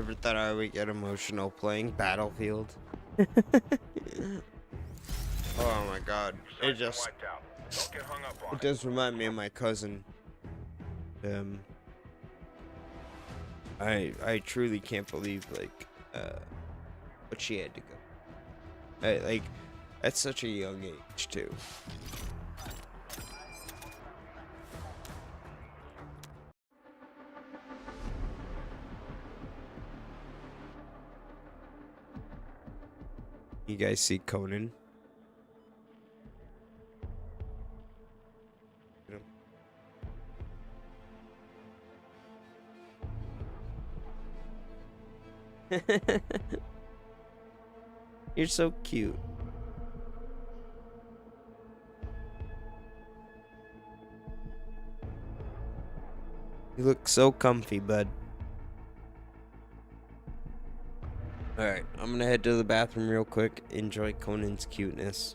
never thought I would get emotional playing Battlefield. Oh my god. It Sites been just wiped out. Don't get hung up on it does remind me of my cousin. I truly can't believe like what she had to go. Like at such a young age too. You guys see Conan? You're so cute. You look so comfy, bud. Alright, I'm gonna head to the bathroom real quick. Enjoy Conan's cuteness.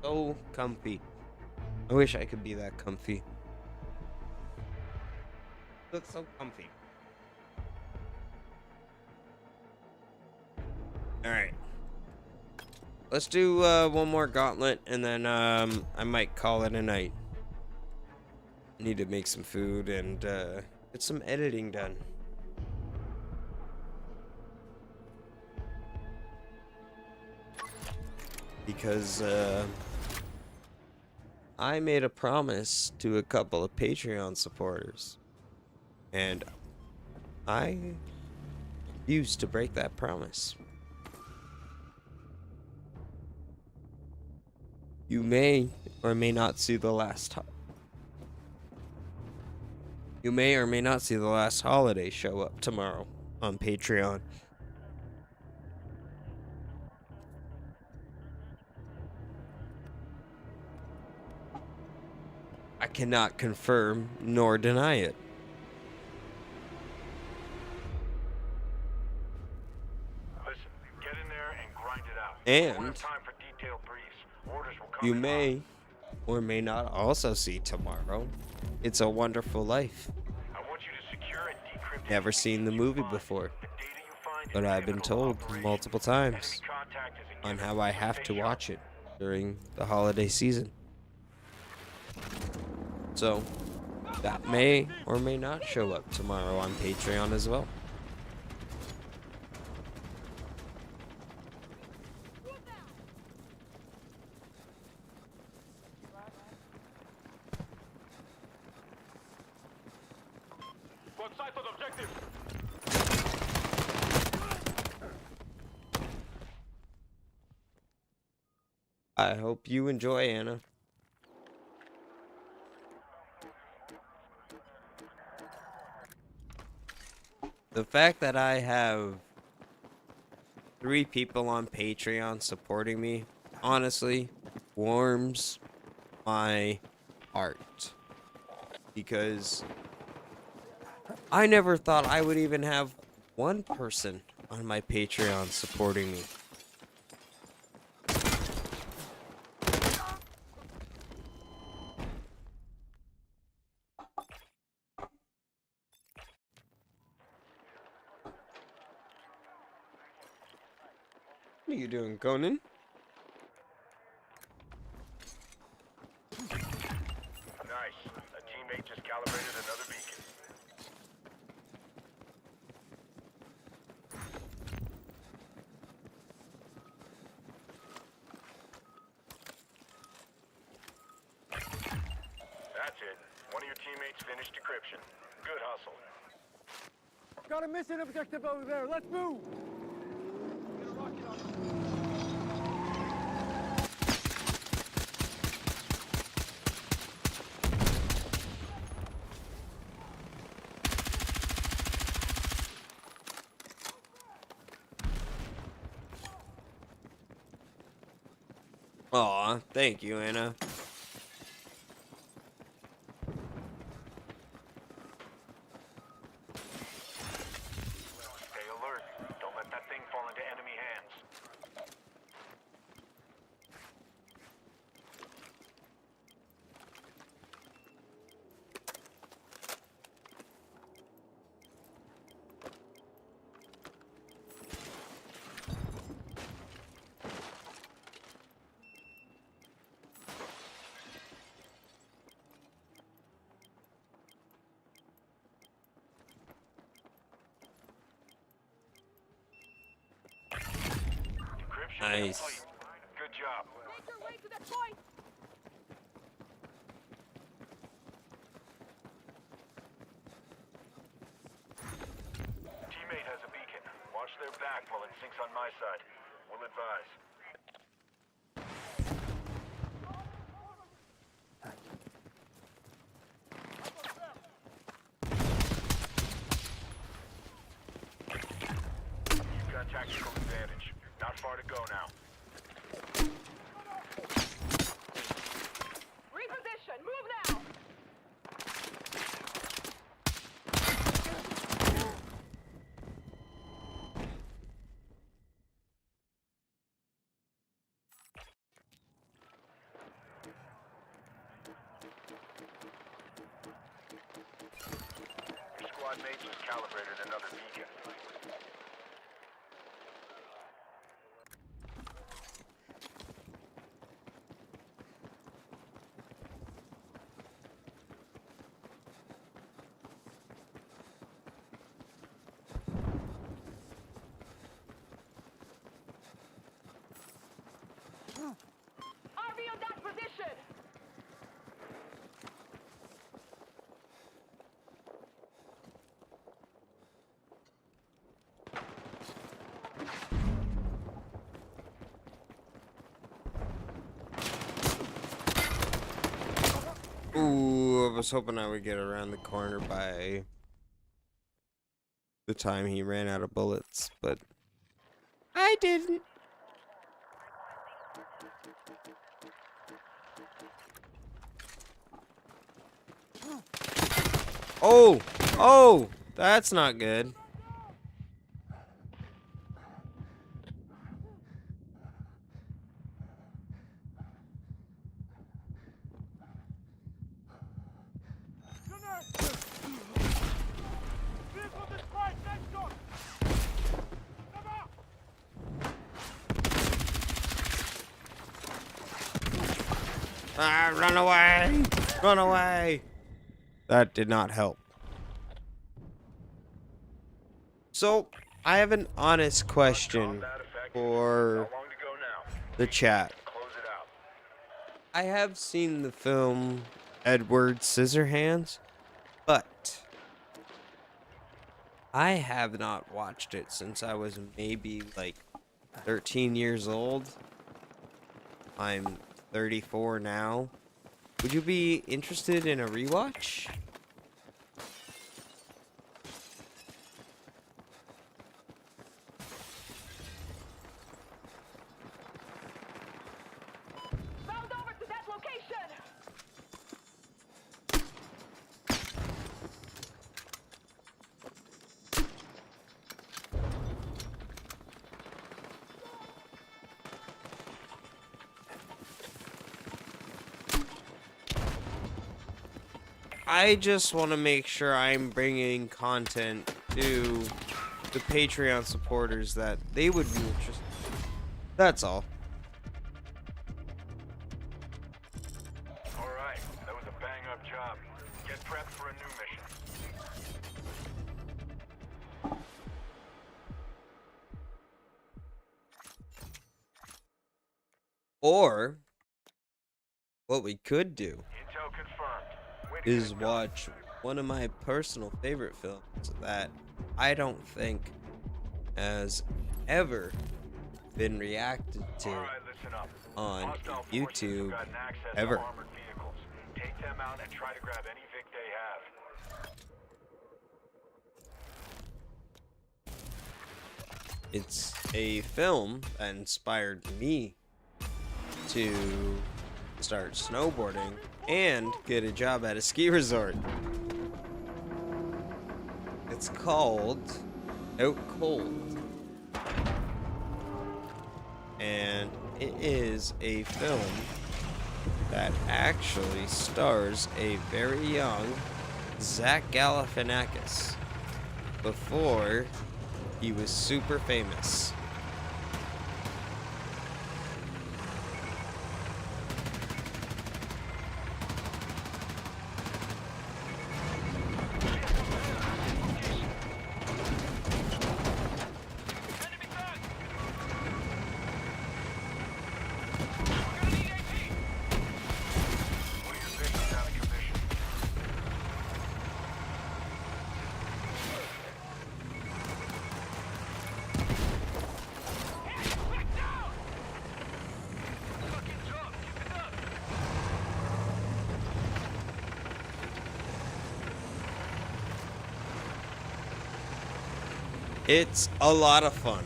So comfy. I wish I could be that comfy. Looks so comfy. Alright. Let's do one more gauntlet and then I might call it a night. Need to make some food and get some editing done. Because I made a promise to a couple of Patreon supporters, and I refuse to break that promise. You may or may not see the last you may or may not see the last holiday show up tomorrow on Patreon. I cannot confirm nor deny it. Listen, get in there and grind it out. And Don't have time for detailed briefs. Orders will come you in may or may not also see tomorrow It's a Wonderful Life. I want you to secure and decrypt Never seen the movie before, but I've been told multiple times on how I have to watch it during the holiday season. So that may or may not show up tomorrow on Patreon as well. Got sight on objective. I hope you enjoy, Anna. The fact that I have 3 people on Patreon supporting me, honestly, warms my heart. Because I never thought I would even have one person on my Patreon supporting me. What are you doing, Conan? Nice. A teammate just calibrated another beacon. That's it. One of your teammates finished decryption. Good hustle. Got a mission objective over there. Let's move. Aw, thank you, Anna. Stay alert. Don't let that thing fall into enemy hands. Decryption Nice. complete. Good job. Make your way to that point. Teammate has a beacon. Watch their back while it sinks on my side. We'll advise. You've got tactical advantage. Not far to go now. Reposition. Move now. Your squad mate just calibrated another beacon. RV on that position. Ooh, I was hoping I would get around the corner by the time he ran out of bullets, but I didn't. Oh, oh, that's not good. Ah, run away! Run away! That did not help. So, I have an honest question Combat effective. for How long to go now? the chat. Close it out. I have seen the film Edward Scissorhands, but I have not watched it since I was maybe like 13 years old. I'm 34 now. Would you be interested in a rewatch? Round over to that location. I just want to make sure I'm bringing content to the Patreon supporters that they would be interested. That's all. All right, that was a bang-up job. Get prepped for a new mission. Or what we could do Intel confirmed. Way to is get it done. watch one of my personal favorite films that I don't think has ever been reacted to All right, listen up. on Hostile forces YouTube have gotten access ever. to armored vehicles. Take them out and try to grab any Vic they have. It's a film that inspired me to start snowboarding and get a job at a ski resort. It's called Out Cold. And it is a film that actually stars a very young Zach Galifianakis before he was super famous. One of your Vics is out of commission. It's a lot of fun.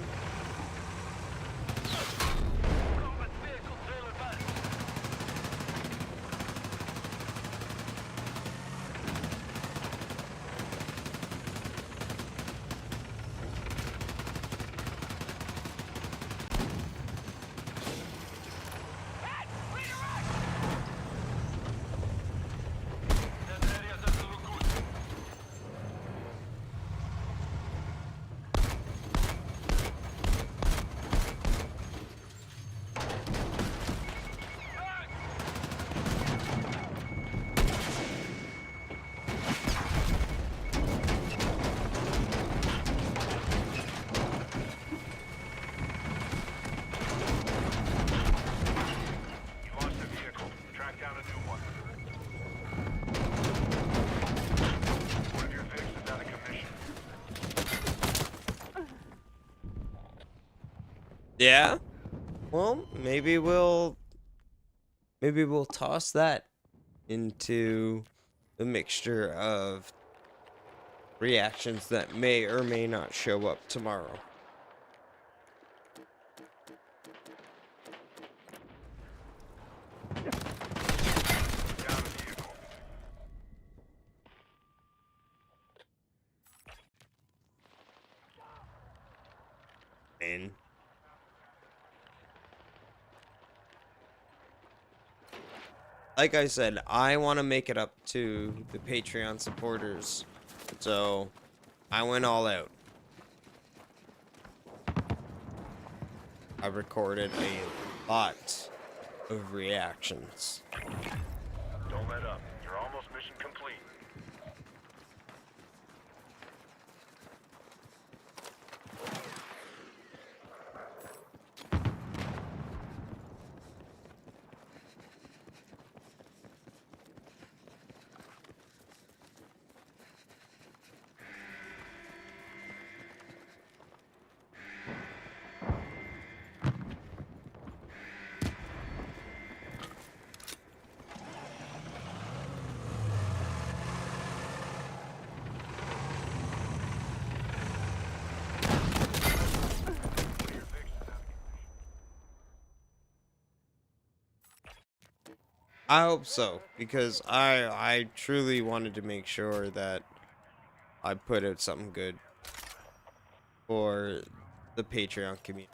You lost a vehicle. Track down a new one. One of your Vics is out of commission. Yeah? Well, maybe we'll toss that into the mixture of reactions that may or may not show up tomorrow. Down a vehicle. And like I said, I want to make it up to the Patreon supporters. So I went all out. I recorded a lot of reactions. Don't let up. You're almost mission complete. I hope so, because I truly wanted to make sure that I put out something good for the Patreon community.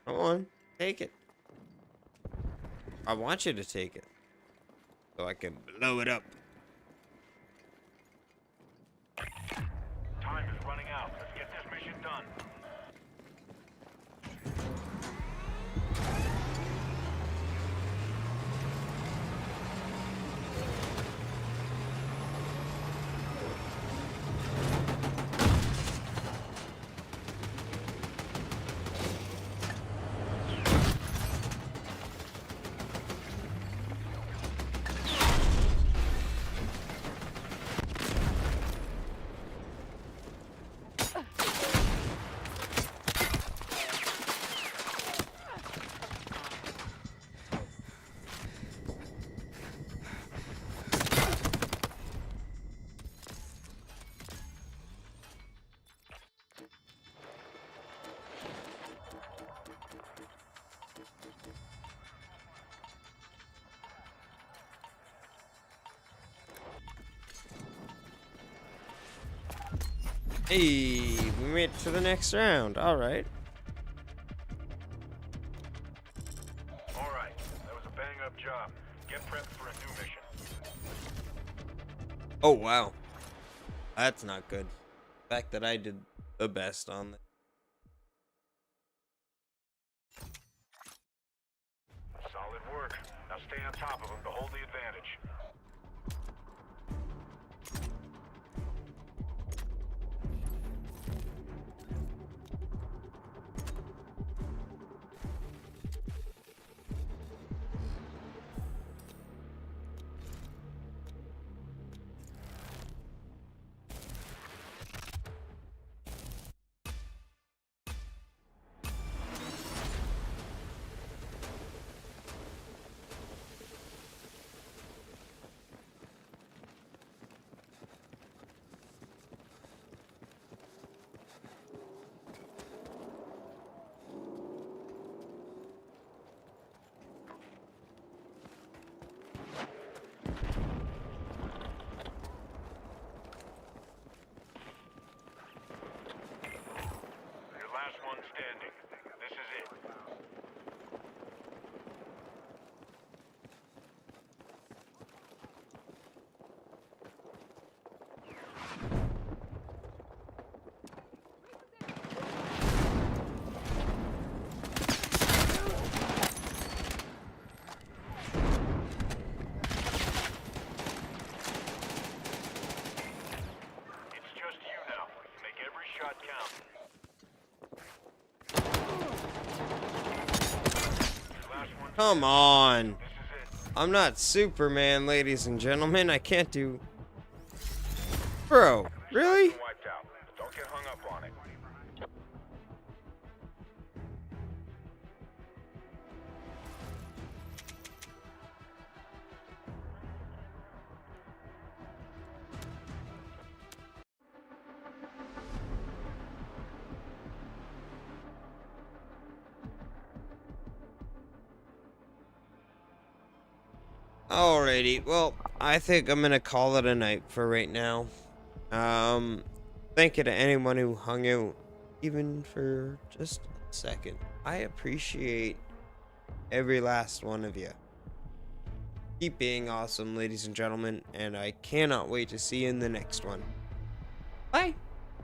Come on, take it. I want you to take it, so I can blow it up. Time is running out. Let's get this mission done. Hey, we made it to the next round. All right. All right. That was a bang-up job. Get prepped for a new mission. Oh, wow. That's not good. The fact that I did the best on that. Solid work. Now stay on top of them to hold the advantage. Last one standing. This is it. It's just you now. Make every shot count. Come on. This is it. I'm not Superman, ladies and gentlemen. I can't do Bro, really? Wiped out. But don't get hung up on it. Alrighty, well, I think I'm gonna call it a night for right now. Thank you to anyone who hung out, even for just a second. I appreciate every last one of you. Keep being awesome, ladies and gentlemen, and I cannot wait to see you in the next one. Bye!